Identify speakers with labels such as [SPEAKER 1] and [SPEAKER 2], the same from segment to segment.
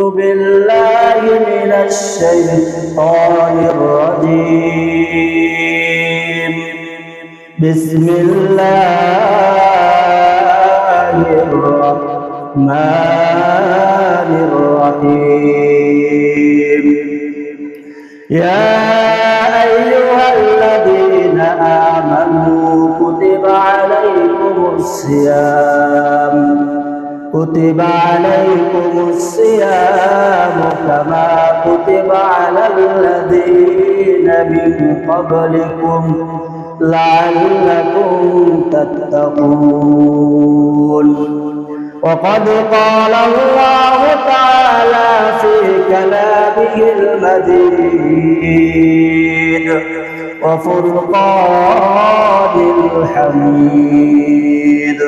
[SPEAKER 1] بالله من الشيطان الرجيم بسم الله الرحمن الرحيم يا أيها الذين آمنوا كتب عليكم الصيام كما كتب على الذين من قبلكم لعلكم تتقون وقد قال الله تعالى في كلامه المجيد وفرقان الحميد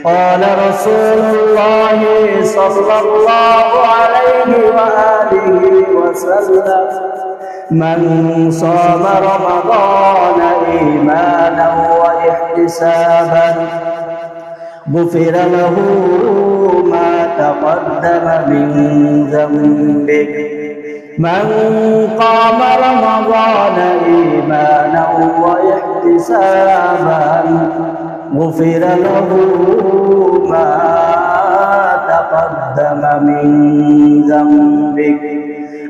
[SPEAKER 1] قال رسول الله صلى الله عليه وآله وسلم من صام رمضان إيمانا واحتسابا غفر له ما تقدم من ذنبه من قام رمضان إيمانا واحتسابا غفر له ما تقدم من ذنبه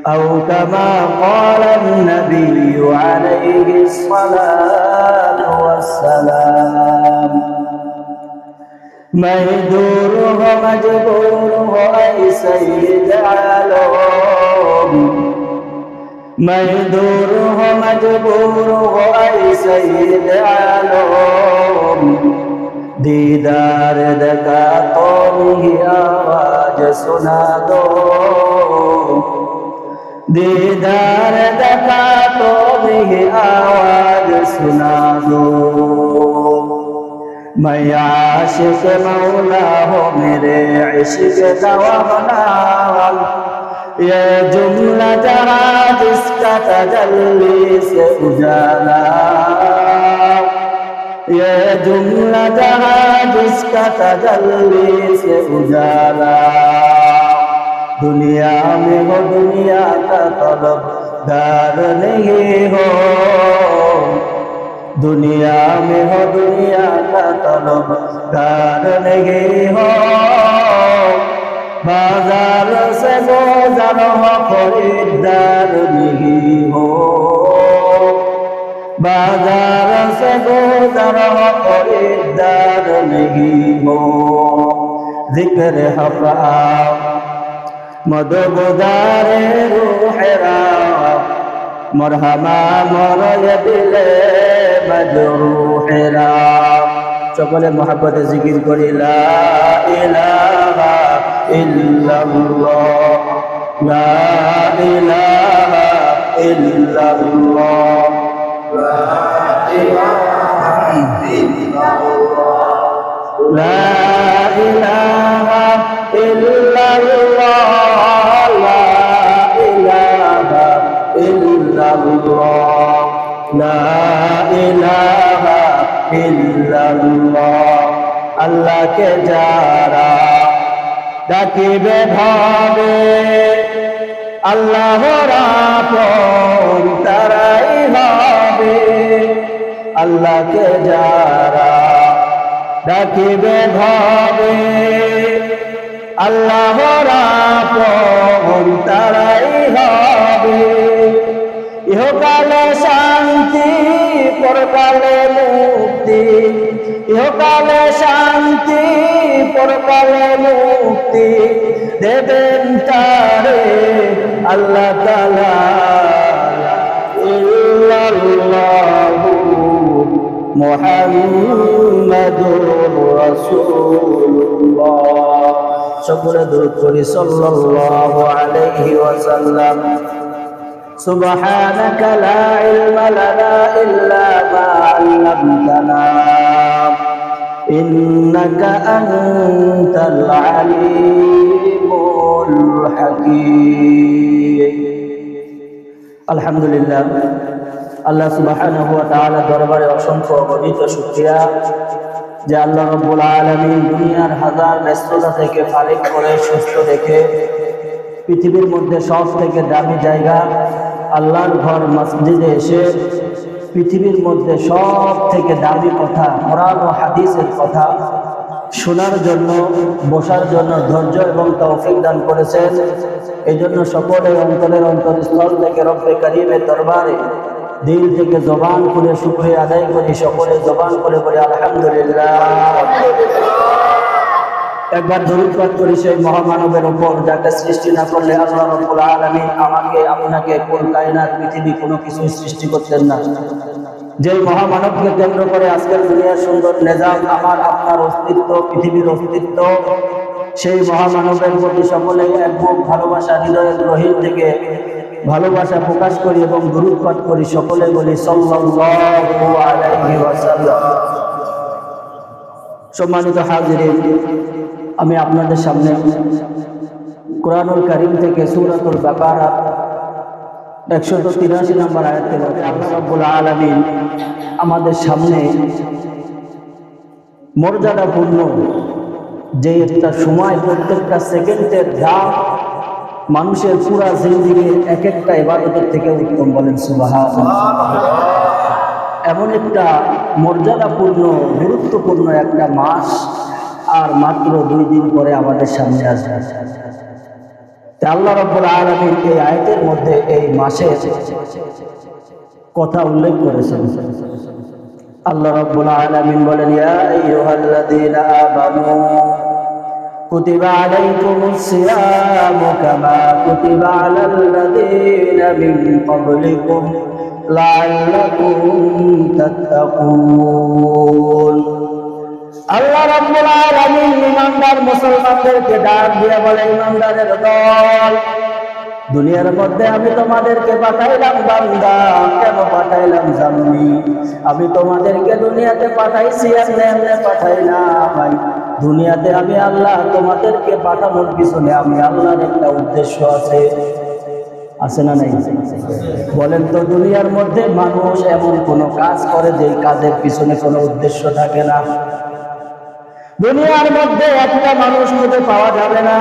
[SPEAKER 1] أو كما قال النبي عليه الصلاة والسلام مهدور ومجبور أي سيد عالم مهدور ومجبور أي سيد عالم दीदार दका तो ही आवाज सुना दो दीदार दका तो ही आवाज सुना दो मैं आशिक मौला हो मेरे इश्क दवाना ये जुमला जहां जिसका तजल्ली से उजाला ये जुमला जहां जिसका तजल्ली से उजाला दुनिया में हो दुनिया का तलबगार नहीं हो दुनिया में हो दुनिया का तलबगार नहीं हो बाजार से गुजर हो खरीदार नहीं हो बाजार से गुजर हो खरीदार नहीं हो जिक्र हक आओ मदगुदारे रूहरा मरहमा मरय दिले मजरूहरा সকলে মহব্বতে জিকির করি লা ইলাহা ইল্লাল্লাহ লা ইলাহা ইল্লাল্লাহ লা ইলাহা ইল্লাল্লাহ লা ইলাহা ইল্লাল্লাহ লা ইলাহা ইল্লাল্লাহ লা ইলাহা ইল্লাল্লাহ আল্লাহকে যারা ডাকিবে ভাবে আল্লাহর আপন তারাই হবে আল্লাহকে যারা ডাকিবে ভাবে আল্লাহর আপন তারাই হবে ইহকালে শান্তি পরকালে মুক্তি ইহকালে শান্তি পরকালে মুক্তি দেবেন তারে আল্লাহ তাআলা ইল্লাল্লাহু মুহাম্মাদুর রাসূলুল্লাহ সকলে দরুদ পড়ি সাল্লাল্লাহু আলাইহি ওয়াসাল্লাম سبحانك لا علم لنا إلا ما علمتنا إنك أنت العليم الحكيم الحمد لله আল্লাহ সুবহানাহু ওয়া তাআলা দরবারে অসংখ্য অগণিত শুকরিয়া যে আল্লাহ রাব্বুল আলামিন দুনিয়ার হাজার ব্যস্ততা থেকে ফারিগ করে সুস্থ রেখে পৃথিবীর মধ্যে সব থেকে দামি জায়গা আল্লাহর ঘর মসজিদে এসে পৃথিবীর মধ্যে সব থেকে দামি কথা কোরআন ও হাদিসের কথা শোনার জন্য, বসার জন্য ধৈর্য এবং তৌফিক দান করেছেন। এই জন্য সকলে অন্তরের অন্তরস্থল থেকে রব্বে কারীমের দরবারে দিল থেকে জবান করে শুকরিয়া আদায় করি। সকলে জবান করে বলি আলহামদুলিল্লাহ। একবার দরুদ পাঠ করি সেই মহামানবের উপর, যাকে সৃষ্টি না করলে আল্লাহ রাব্বুল আলামিন আমাকে আপনাকে কোন কায়নাত পৃথিবী কোনো কিছু সৃষ্টি করতেন না। যেই মহামানবকে কেন্দ্র করে আজকের দুনিয়ার সুন্দর নিজাম, আমার আপনার অস্তিত্ব, পৃথিবীর অস্তিত্ব, সেই মহামানবের প্রতি সকলেই এক বুক ভালোবাসা হৃদয়ের গহীর থেকে ভালোবাসা প্রকাশ করি এবং দরুদ পাঠ করি। সকলে বলি সাল্লাল্লাহু আলাইহি ওয়াসাল্লাম। সম্মানিত হাজিরিন, আমি আপনাদের সামনে কোরআনুল কারীম থেকে সূরাতুল বাকারা 183 নম্বর আয়াত তেলাওয়াত করছি। আল্লাহ রাব্বুল আলামিন আমাদের সামনে মর্যাদাপূর্ণ যে একটা সময়, প্রত্যেকটা সেকেন্ডের দাম মানুষের পুরা জিন্দেগির এক একটা ইবাদতের থেকে উত্তম, বলেন সুবহানাল্লাহ। এমন একটা মর্যাদাপূর্ণ গুরুত্বপূর্ণ একটা মাস আর মাত্র 2 দিন পরে আমাদের সামনে আসবে। আল্লাহ রাব্বুল আলামিন এই আয়াতের মধ্যে এই মাসের কথা উল্লেখ করেছেন। আল্লাহ রাব্বুল আলামিন বলেন, ইয়া আইয়ুহাল্লাযীনা আমানু কুতিবা আলাইকুমুস সিয়ামু কামা কুতিবা আলাল্লাযীনা মিন ক্বাবলিকুম লাআল্লাকুম তাত্তাকুন। আল্লাহ রাব্বুল আলামিন ইমানদার মুসলমানদেরকে ডাক দিয়ে বলে, ইমানদারের দল, দুনিয়ার মধ্যে আমি তোমাদেরকে পাঠাইলাম বান্দা। কেন পাঠাইলাম জানি? আমি তোমাদেরকে দুনিয়াতে পাঠাইছি, এমনি পাঠাইলাম। দুনিয়াতে আমি আল্লাহ তোমাদেরকে পাঠানোর পিছনে আমি আল্লাহর একটা উদ্দেশ্য আছে না নাই? বলেন তো, দুনিয়ার মধ্যে মানুষ এমন কোন কাজ করে যে কাজের পিছনে কোনো উদ্দেশ্য থাকে না? দুনিয়ার মধ্যে একটা মানুষ খুঁজে পাওয়া যাবে না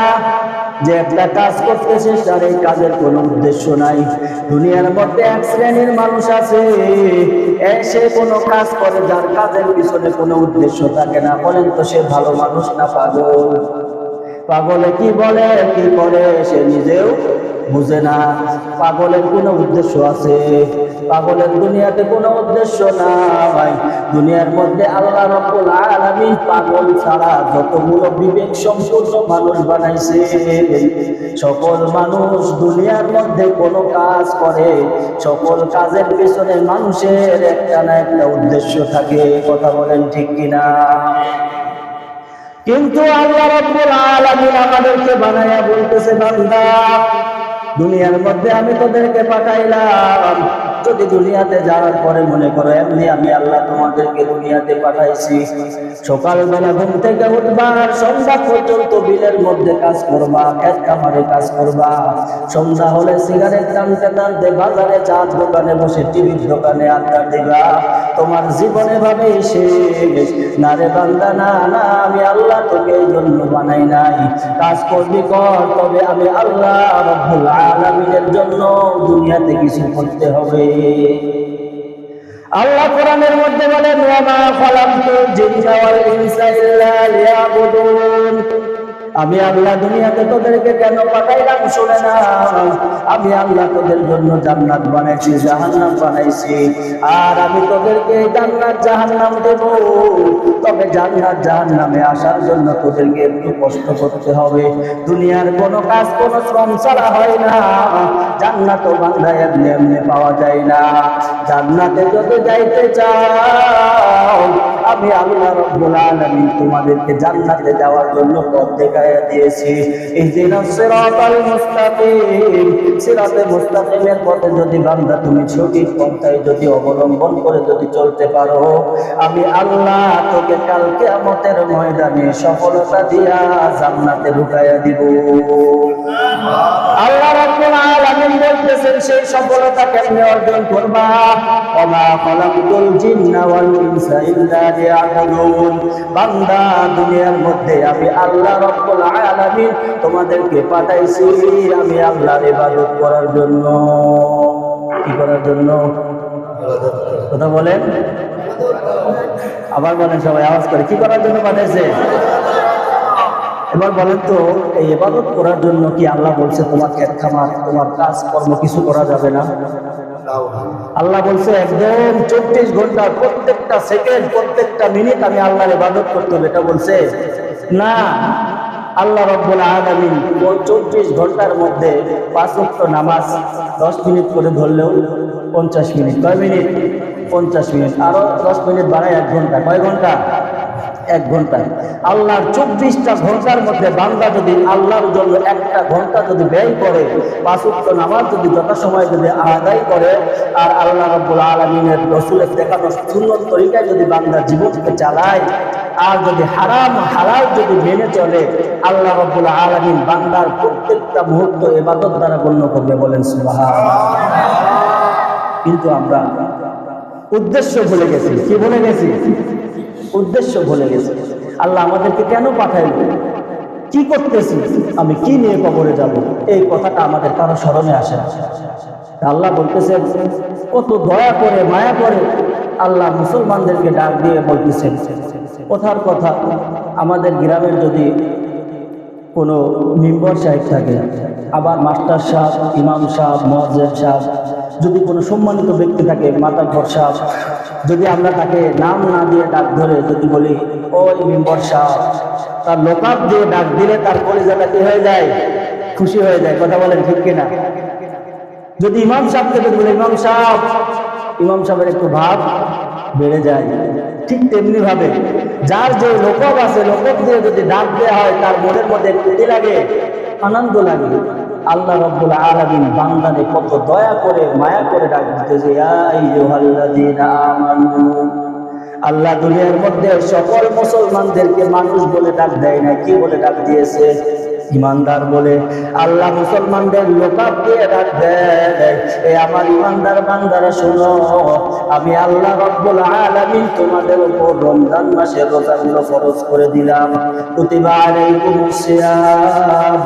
[SPEAKER 1] যে একটা কাজ করতেছে তার এই কাজের কোনো উদ্দেশ্য নাই। দুনিয়ার মধ্যে এক শ্রেণীর মানুষ আছে, সে কোনো কাজ করে যার কাজের পিছনে কোনো উদ্দেশ্য থাকে না। বলেন তো, সে ভালো মানুষ না পাগল? পাগলে কি বলে কি করে সে নিজেও বুঝে না। পাগলের কোনো উদ্দেশ্য আছে? পাগলের দুনিয়াতে কোনো উদ্দেশ্য নাই। দুনিয়ার মধ্যে আল্লাহ রাব্বুল আলামিন পাগল ছাড়া যতগুলো বিবেক সম্পন্ন মানুষ বানাইছে, সকল মানুষ দুনিয়ার মধ্যে কোনো কাজ করে, সকল কাজের পিছনে মানুষের একটা না একটা উদ্দেশ্য থাকে। কথা বলেন ঠিক কিনা? কিন্তু আল্লাহ রাব্বুল আলামিন আমাদেরকে বানায়া বলতেছে, বান্দা, দুনিয়ার মধ্যে আমি তোদেরকে পাঠাইলাম। যদি দুনিয়াতে যাওয়ার পরে মনে করো এমনি আমি আল্লাহ তোমাদেরকে দুনিয়াতে পাঠাইছি, সকালবেলা ঘুম থেকে উঠবা, সন্ধ্যা পর্যন্ত বিলের মধ্যে কাজ করবা, খেত খামারে কাজ করবা, সন্ধ্যা হলে সিগারেট টানতে টানতে বাজারে চার দোকানে বসে টিভির দোকানে আড্ডা দিবা, তোমার জীবনে ভাবে শেষ না রে বান্দা। না না, আমি আল্লাহ তোকে এই জন্য বানাই নাই। কাজ করবি কর, তবে আমি আল্লাহ রাব্বুল আলামিনের জন্য দুনিয়াতে কিছু করতে হবে। আল্লাহ কোরআনের মধ্যে বলেন, ওয়া মা খালাকতুল জিন্না ওয়াল ইনসা ইল্লা লিয়াবুদুন। আমি আল্লাহ দুনিয়াতে তোদেরকে কেন পাঠাইলাম শুনে না। আমি আল্লাহ তোদের জন্য জান্নাত বানাইছি, জাহান্নাম বানাইছি, আর আমি তোদেরকে জান্নাত জাহান্নাম দেব। তবে জান্নাত জাহান্নামে আসার জন্য তোদেরকে একটু কষ্ট করতে হবে। দুনিয়ার কোনো কাজ কোনো শ্রম ছাড়া হয় না। জান্নাতও বান্দা এমনি এমনি পাওয়া যায় না। জান্নাতে যদি যাইতে চাও, আমি আল্লাহ রাব্বুল আলামিন তোমাদেরকে জান্নাতে যাওয়ার জন্য পথ দেখাইয়া দিয়েছি। ইহদিনাস সিরাতাল মুস্তাকিম, সিরাতে মুস্তাকিমের পথে যদি বান্দা তুমি সঠিক পন্থায় যদি অবলম্বন করে যদি চলতে পারো, আমি আল্লাহ তোকে কাল কিয়ামতের ময়দানে সফলতা দিয়া জান্নাতে ঢুকাইয়া দিব। আল্লাহ রাব্বুল আলামিন বলতেছেন, সেই সফলতা কেমনে অর্জন করবা? ওয়া মা খালাকতুল জিন্না ওয়াল ইনসা ইল্লা লিয়াবুদুন। বান্দা, দুনিয়ার মধ্যে আমি আল্লাহ রাব্বুল আলামিন তোমাদেরকে পাঠাইছি আমি আল্লাহর ইবাদত করার জন্য। কি করার জন্য? কথা বলেন, আবার বলেন সবাই আওয়াজ করে, কি করার জন্য পাঠাইছে? এবার বলেন তো, এই ইবাদত করার জন্য কি আল্লাহ বলছে তোমার ক্ষেত খামার, তোমার কাজ কর্ম কিছু করা যাবে না? আল্লাহ বলছে একদম 24 ঘন্টা, প্রত্যেকটা সেকেন্ড, প্রত্যেকটা মিনিট আমি আল্লাহর ইবাদত করতে হবে, এটা বলছে না। আল্লাহ রাব্বুল আলামিন 24 ঘন্টার মধ্যে 5 ওয়াক্ত নামাজ 10 মিনিট করে ধরলেও 50 মিনিট। কয় মিনিট? 50 মিনিট। আরো 10 মিনিট বাড়ায় 1 ঘন্টা। কয় ঘন্টা? 1 ঘন্টা। আল্লাহর 24টা ঘন্টার মধ্যে বান্দা যদি আল্লাহর জন্য 1টা ঘন্টা যদি ব্যয় করে, 5 ওয়াক্ত নামাজ যদি যথাসময়ে যদি আদায় করে, আর আল্লাহ রাব্বুল আলামিনের রাসূলের দেখানো সুন্নত তরিকায় যদি বান্দা জীবনকে চালায়, আর যদি হারাম হালাল যদি মেনে চলে, আল্লাহ রাব্বুল আলামিন বান্দার প্রত্যেকটা মুহূর্ত ইবাদত দ্বারা গণ্য করবে। বলেন সুবহানাল্লাহ। কিন্তু আমরা উদ্দেশ্য ভুলে গেছি। কি ভুলে গেছি? উদ্দেশ্য ভুলে গেছি। আল্লাহ আমাদেরকে কেন পাঠাইলো, কি করতেছি, আমি কি নিয়ে কবরে যাব, এই কথাটা আমাদের কারো স্মরণে আসে না। আল্লাহ বলতেছেন, কত দয়া করে মায়া করে আল্লাহ মুসলমানদেরকে ডাক দিয়ে বলতেছেন, কথার কথা, আমাদের গ্রামের যদি কোনো মেম্বার সাহেব থাকে, আবার মাস্টার সাহেব, ইমাম সাহেব, মুয়াজ্জিন সাহেব, যদি কোনো সম্মানিত ব্যক্তি থাকে, মাতাব্বর সাহেব, যদি আমরা তাকে নাম না দিয়ে ডাক ধরে যদি বলি ওই মেম্বার সাহেব, তার লোকাপ দিয়ে ডাক দিলে তার কলিজাটা কি হয়ে যায়? খুশি হয়ে যায়। কথা বলেন ঠিক কিনা? যদি ইমাম সাহেবকে যদি বলি ইমাম সাহেব, ইমাম সাহেবের একটু ভাব বেড়ে যায়। ঠিক তেমনি ভাবে যার যে লোকব আছে, লোকব দিয়ে যদি ডাক দেওয়া হয়, তার মনের মধ্যে একটু কি লাগে? আনন্দ লাগে। আল্লাহ রাব্বুল আলামিন বান্দারে কত দয়া করে মায়া করে ডাক দিতেছে, ইয়া আইয়ুহাল্লাযীনা আমানু। আল্লাহ দুনিয়ার মধ্যে সকল মুসলমানদেরকে মানুষ বলে ডাক দেয় না, কি বলে ডাক দিয়েছে? ইমানদার বলে। আল্লাহ মুসলমানদের লোকাপ দিয়ে ডাক দেয়, এ আমার ইমানদার বান্দারা শোনো, আমি আল্লাহ রাব্বুল আলামিন তোমাদের উপর রমজান মাসের রোজাগুলো ফরজ করে দিলাম। কুতিবা আলাইকুমুস সিয়াম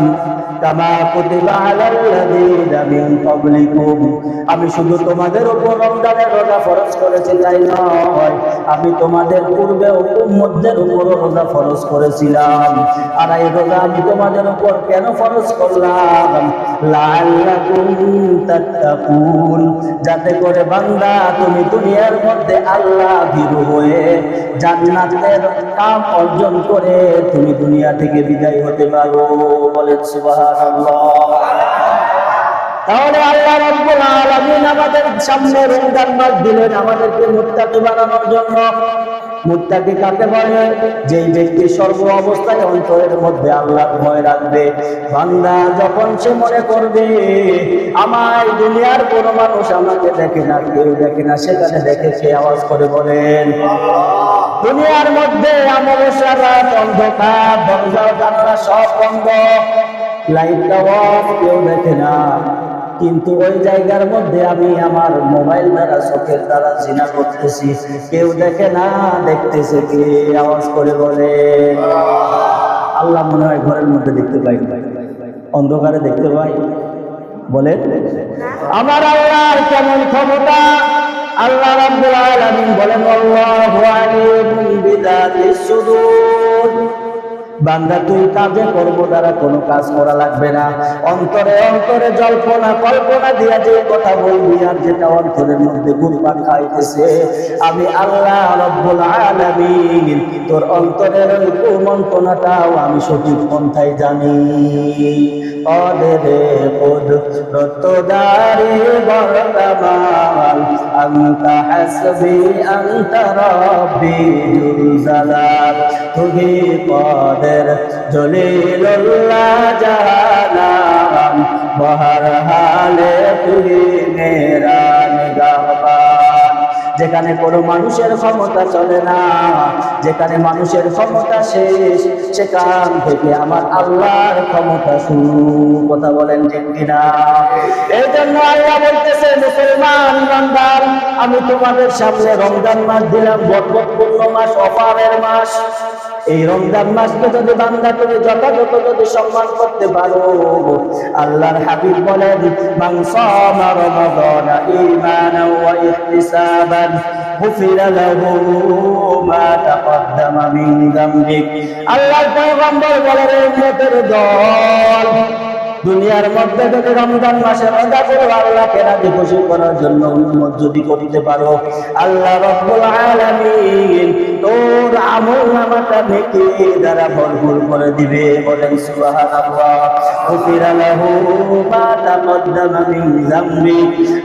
[SPEAKER 1] কামা কুতিবা আলাল্লাযীনা মিন ক্বাবলিকুম। আমি শুধু তোমাদের উপর রমজানের রোজা ফরজ করেছি তাই নয়, আমি তোমাদের পূর্বে উম্মতদের উপর রোজা ফরজ করেছিলাম। আর এই রোজা আমি তোমাদের উপর কেন ফরজ করলাম? লাআল্লাকুম তাত্তাকুন, যাতে করে বান্দা তুমি দুনিয়ার মধ্যে আল্লাহ ভীরু হয়ে জান্নাতের কাম অর্জন করে তুমি দুনিয়া থেকে বিদায় হতে পারো। বলেন সুবহানাল্লাহ। তাহলে আল্লাহ রাব্বুল আলামিন আমাদের সামনে রমজান মাস দিলেন আমাদেরকে মুত্তাকি বানানোর জন্য। মুত্তাকি কাকে বলে? যেই ব্যক্তি সর্ব অবস্থায় অন্তরের মধ্যে আল্লাহর ভয় রাখবে। বান্দা যখন সে মনে করবে আমার দুনিয়ার কোনো মানুষ আমাকে দেখে না, কেউ দেখে না, সেখানে দেখে সে আওয়াজ করে বলেন দুনিয়ার মধ্যে অমাবস্যার রাত অন্ধকার, দরজা জানালা সব বন্ধ, লাইটটা অফ, কেউ দেখে না, কিন্তু ওই জায়গার মধ্যে আমি আমার মোবাইল দ্বারা চোখের দ্বারা জিনা করতেছি, কেউ দেখে না, দেখতেছে কে? আওয়াজ করে বলে আল্লাহ মনে হয় ঘরের মধ্যে দেখতে পাই, অন্ধকারে দেখতে পাই। বলে আমার আল্লাহর কেমন ক্ষমতা! আল্লাহ রাব্বুল আলামিন বলেন আল্লাহু আলিমুন বিযাতিস সুদূর। বান্দা তুই কাজে কর্ম দ্বারা কোনো কাজ করা লাগবে না, অন্তরে অন্তরে জল্পনা কল্পনা দিয়া যে কথা বলবি আর যেটা অন্তরের মধ্যে ঘুরপাক খাইতেছে, আমি আল্লাহ রাব্বুল আলামিন তোর অন্তরের ওই কুমন্ত্রণাটাও আমি সঠিক পন্থায় জানি। অদেরে কুদরত দারে বরকামাল আনতা হাসবি আনতা রব্বি জুল জালাল, তুহি কদের জলিলুল্লাহ জালাম, বহর হালে তুহি মেরা নিগাহবান। যেখানে কোনো মানুষের ক্ষমতা চলে না, যেখানে মানুষের ক্ষমতা শেষ, সেখান থেকে আমার আল্লাহর ক্ষমতা শুরু। কথা বলেন ঠিক কিনা? এই জন্য আল্লাহ বলতেছে, মুসলমান ইমানদার, আমি তোমাদের সামনে রমজান মাস দিলাম, বরকতপূর্ণ মাস, অফারের মাস। এই রমজান মাসকে যদি বান্দা তুমি যথাযথ যদি সম্মান করতে পারো, আল্লাহর হাবিব বলেন, মান সামা রমাদানা ঈমানান ওয়া ইহতিসাবান গুফিরা লাহু মা তাকদ্দামা মিন যামবিক। আল্লাহর পয়গম্বর বলেন, উম্মতের দল, দুনিয়ার মধ্যে যদি রমজান মাসে রোজা করো, আল্লাহকে রাজি খুশি করার জন্য উম্মত যদি করতে পারো, আল্লাহ রাব্বুল আলামিন তোর আমলনামাটা নেকি দ্বারা ভরপুর করে দিবে। বলেন সুবহানাল্লাহ। গুফিরা লাহু মা তাকদ্দামা মিন যামবি।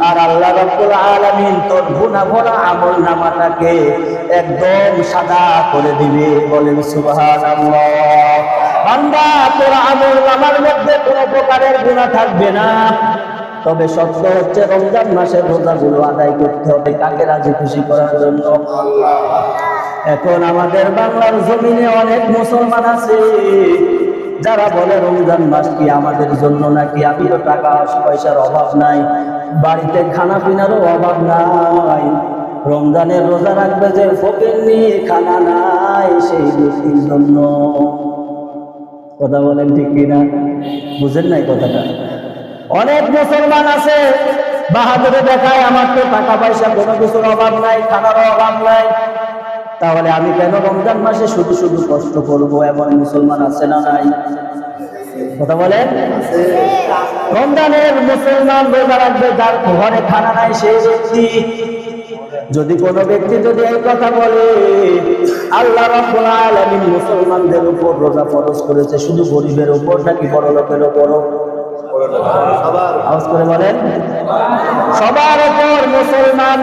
[SPEAKER 1] আর আল্লাহ রাব্বুল আলামিন তোর গুনাহ ভরা আমলনামাটাকে একদম সাদা করে দিবে। বলেন সুবহানাল্লাহ। বান্দা, তোর আমলনামার মধ্যে কোনো প্রকারের গুনাহ থাকবে না। তবে সত্য হচ্ছে রমজান মাসের রোজাগুলো আদায় করতে হবে কাকে? রাজি খুশি করার জন্য। এখন আমাদের বাংলার জমিনে অনেক মুসলমান আছে যারা বলে রমজান মাস কি আমাদের জন্য নাকি? আমিও টাকা পয়সার অভাব নাই, বাড়িতে খানা পিনারও অভাব নাই, রমজানের রোজা রাখবে যে ফকির নিয়ে খানা নাই সেই ব্যক্তির জন্য। কথা বলেন ঠিক কিনা? বুঝেন নাই কথাটা? অনেক মুসলমান আছে বাহাদুরি দেখায়, আমার তো টাকা পয়সা কোনো কিছুর অভাব নাই, খানারও অভাব নাই, তাহলে আমি কেন রমজান মাসে শুধু শুধু কষ্ট করবো? এমন মুসলমান আছে না নাই? কথা বলেন। রমজানের মুসলমান রোজা রাখবে যার ঘরে খানা নাই সেই ব্যক্তি। যদি কোনো ব্যক্তি যদি এই কথা বলে, আল্লাহ রাব্বুল আলামিন মুসলমানদের উপর রোজা ফরজ করেছে শুধু গরিবের উপর নাকি বড় লোকের উপর? আওয়াজ করে বলেন। সবার উপর। মুসলমান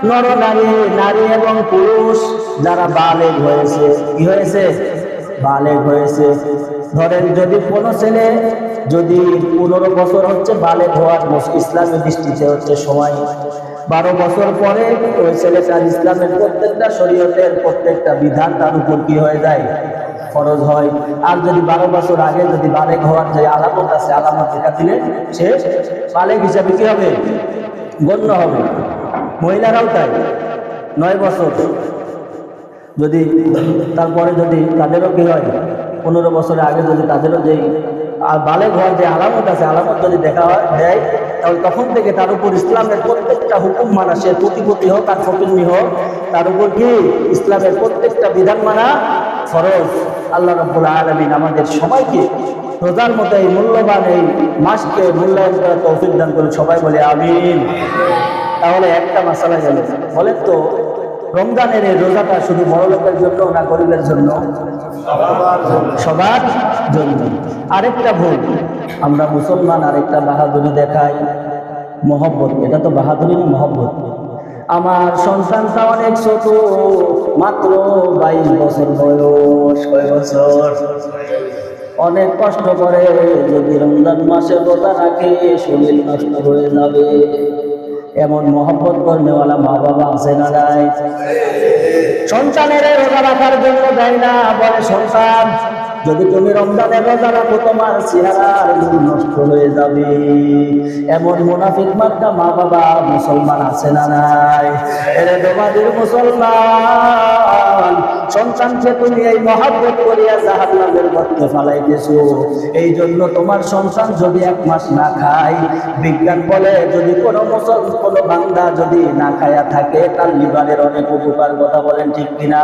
[SPEAKER 1] নর নারী, নারী এবং পুরুষ যারা বালেগ হয়েছে, কি হয়েছে? বালেগ হয়েছে। ধরেন যদি কোনো ছেলে যদি 15 বছর হচ্ছে বালেগ হওয়ার ইসলামের দৃষ্টিতে হচ্ছে সময়, 12 বছর পরে ওই ছেলেটার ইসলামের প্রত্যেকটা শরীয়তের প্রত্যেকটা বিধান তার উপর কি হয়ে যায়? ফরজ হয়। আর যদি 12 বছর আগে যদি বালেগ হওয়ার যে আলামত আছে, আলামত দেখা দিলে সে বালেগ হিসাবে কি হবে? গণ্য হবে। মহিলারাও তাই, 9 বছর যদি তারপরে যদি তাদেরও কি হয়, 15 বছরের আগে যদি তাদেরও যেই বালেগ হওয়ার যে আলামত আছে, আলামত যদি দেখা দেয়, তাহলে তখন থেকে তার উপর ইসলামের প্রত্যেকটা হুকুম মানা, সে কোটিপতি হোক আর ফকিন্নি হোক, তার উপর কি ইসলামের প্রত্যেকটা বিধান মানা ফরজ। আল্লাহ রাব্বুল আলামিন আমাদের সবাইকে রোজার মতো এই মূল্যবান এই মাসকে মূল্যায়ন করার তৌফিক দান করুন। সবাই বলে আমিন। তাহলে একটা মাসালা গেল, বলেন তো রমজানের এই রোজাটা শুধু বড় লোকের জন্য না গরিবের জন্য? সবার জন্য। আরেকটা ভুল, আমরা মুসলমান আরেকটা বাহাদুরি দেখাই, মহব্বত। এটা তো বাহাদুরি না, মহব্বত। আমার সন্তানটা অনেক ছোট, মাত্র 22 বছর বয়স। কয় বছর? অনেক কষ্ট করে, যদি রমজান মাসে রোজা রাখে শরীর নষ্ট হয়ে যাবে। এমন মহব্বত করেওয়ালা মা বাবা আছে না নাই? সন্তানের রোজা রাখার জন্য দেয় না, বলে সন্তান যদি তুমি রমজানের রোজা রাখো তোমার চেহারার রূপ নষ্ট হয়ে যাবে। এমন মুনাফিক মার্কা মা বাবা মুসলমান আছে না নাই? এরে তোমাদের মুসলমান সন্তানকে তুমি এই মহব্বত করিয়া জাহান্নামের গর্তে ফালাইতেছো। এই জন্য তোমার সন্তান যদি 1 মাস না খায়, বিজ্ঞান বলে যদি কোনো বান্দা যদি না খায়া থাকে তার লিভারের অনেক উপকার। কথা বলেন ঠিক কিনা?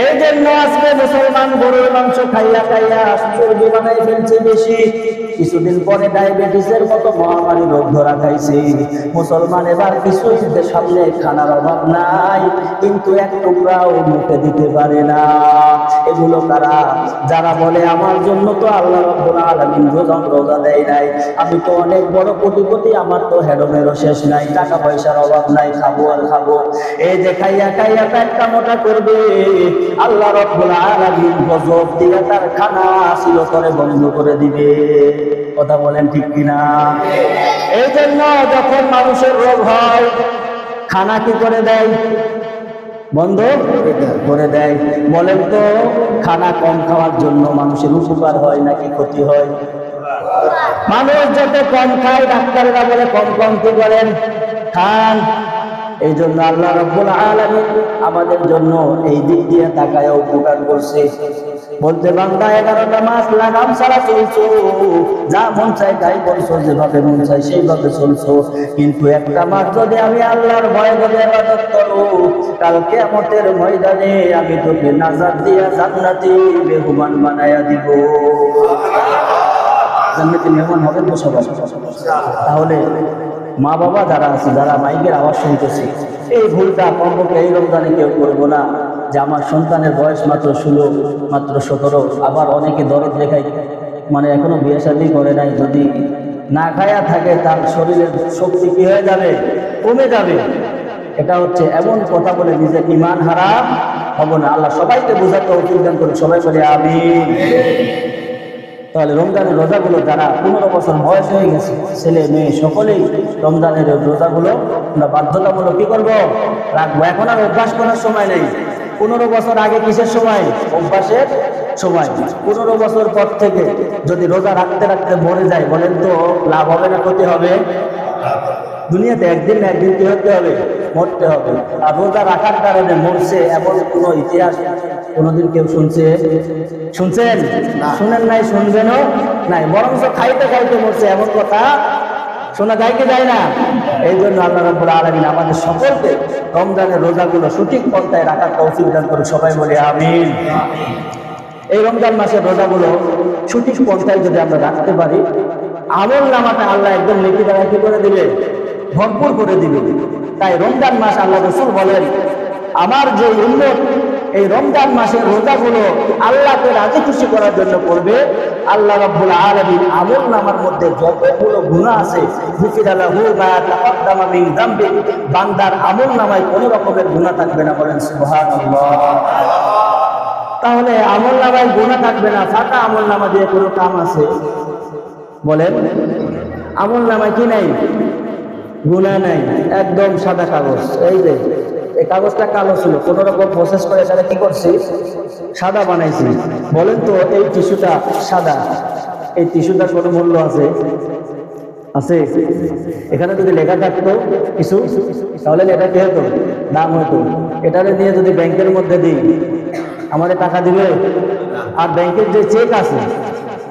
[SPEAKER 1] এই জন্য আজকে মুসলমান গরুর মাংস খাইয়া খাইয়া চর্বি বানাই ফেলছে বেশি, কিছুদিন পরে ডায়াবেটিসের মতো মহামারী রোগ ধরা খাইছে। মুসলমান এবার কিছু সামনে খানার অভাব নাই, কিন্তু এক টুকরাও মুখে দিতে পারে না। এগুলো কারা? যারা বলে আমার জন্য তো আল্লাহ রাব্বুল আলামিন রোজা দেয় নাই, আমি তো অনেক বড় কোটিপতি, আমার তো হেডমেরও শেষ নাই, টাকা পয়সার অভাব নাই, খাবো আর খাবো। এই যে খাইয়া খাইয়া পেটটা মোটা করবে, আল্লাহ রাব্বুল আলামিন গজব দিয়ে তার খানা চিরতরে বন্ধ করে দিবে। কথা বলেন ঠিক কিনা? এই জন্য যখন মানুষের রোগ হয় খানা কি করে দেয়? বন্ধ করে দেয়। বলেন তো, খানা কম খাওয়ার জন্য মানুষের উপকার হয় নাকি ক্ষতি হয়? মানুষ যত কম খায়, ডাক্তাররা বলে কম কম কি করেন? খান। এই জন্য আল্লাহ রাব্বুল আলামিন আমাদের জন্য এই দিক দিয়ে তাকায় উপকার করছে। বলতে বান্দা 11টা মাস লাগাম ছাড়া চলছো, যা মন চাই তাই করছো, যেভাবে মন চাই সেইভাবে চলছো, কিন্তু একটা মাস যদি আমি আল্লাহর ভয় করে ইবাদত করো, কাল কিয়ামতের ময়দানে আমি তোকে নাজাত দিয়া জান্নাতি মেহমান বানায়া দিব। জান্নাতি মেহমান হবেন তো সবাই। তাহলে মা বাবা যারা আছে, যারা মাইকের আওয়াজ শুনতেছে, এই ভুলটা কমপক্ষে এই রমজানে কেউ করবো না যে আমার সন্তানের বয়স মাত্র 16, মাত্র 17, আবার অনেকে দরদ দেখায়, মানে এখনো বিয়ে শাদী করে নাই, যদি না খায়া থাকে তার শরীরের শক্তি কি হয়ে যাবে? কমে যাবে। এটা হচ্ছে এমন কথা বলে নিজের ঈমান হারা হব না। আল্লাহ সবাইকে বোঝাতে তৌফিক দান করুন, সবাই বলে আমিন। তাহলে রমজানের রোজাগুলো যারা 15 বছর বয়স হয়ে গেছে, ছেলে মেয়ে সকলেই রমজানের রোজাগুলো আমরা বাধ্যতামূলক কি করবো? রাখবো। এখন আর অভ্যাস করার সময় নেই। 15 বছর আগে কিসের সময়? অভ্যাসের সময়। 15 বছর পর থেকে যদি রোজা রাখতে রাখতে মরে যায়, বলেন তো লাভ হবে না ক্ষতি হবে? দুনিয়াতে একদিন না একদিন কি হতে হবে? মরতে হবে। আর রোজা রাখার কারণে মরছে এমন কোনো ইতিহাস কোনোদিন কেউ শুনছেন? শুনেন নাই, শুনবেনও নাই। বরঞ্চ খাইতে খাইতে মরছে এমন কথা শোনা যায় কি যায় না? এই জন্য আল্লাহ রাব্বুল আলামিন আমাদের সকলকে রমজানের রোজাগুলো সঠিক পন্থায় রাখার তৌফিক দান করুন, সবাই বলি আমিন। এই রমজান মাসের রোজাগুলো সঠিক পন্থায় যদি আমরা রাখতে পারি, আমল নামাটা আল্লাহ একদম নেকি দ্বারা কি করে দিবে? ভরপুর করে দিবে। তাই রমজান মাস আল্লাহ রাসূল বলেন, আমার যে উম্মত এই রমজান মাসের রোজাগুলো আল্লাহকে রাজি খুশি করার জন্য করবে, আল্লাহ রাব্বুল আলামিন আমল নামার মধ্যে যতগুলো গুনাহ আছে, গুফিরা লাহু মা তাকাদ্দামা মিন যামবি, বান্দার আমল নামায় কোনো রকমের গুনাহ থাকবে না। বলেন সুবহানাল্লাহ। তাহলে আমল নামায় গুনাহ থাকবে না, ফাঁকা আমল নামা দিয়ে কোনো কাম আছে? বলেন, আমল নামায় কি নাই? গুনাহ নাই, একদম সাদা কাগজ। এই যে এই কাগজটা কালো ছিল, কোন রকম প্রসেস করে এখানে কি করছি? সাদা বানাইছি। বলেন তো এই টিস্যুটা সাদা, এই টিস্যুটার কোনো মূল্য আছে? আছে? এখানে যদি লেখা থাকতো কিছু, তাহলে এটা কি হতো? দাম হতো। এটারে দিয়ে যদি ব্যাংকের মধ্যে দিই, আমাদের টাকা দিবে? আর ব্যাংকের যে চেক আছে,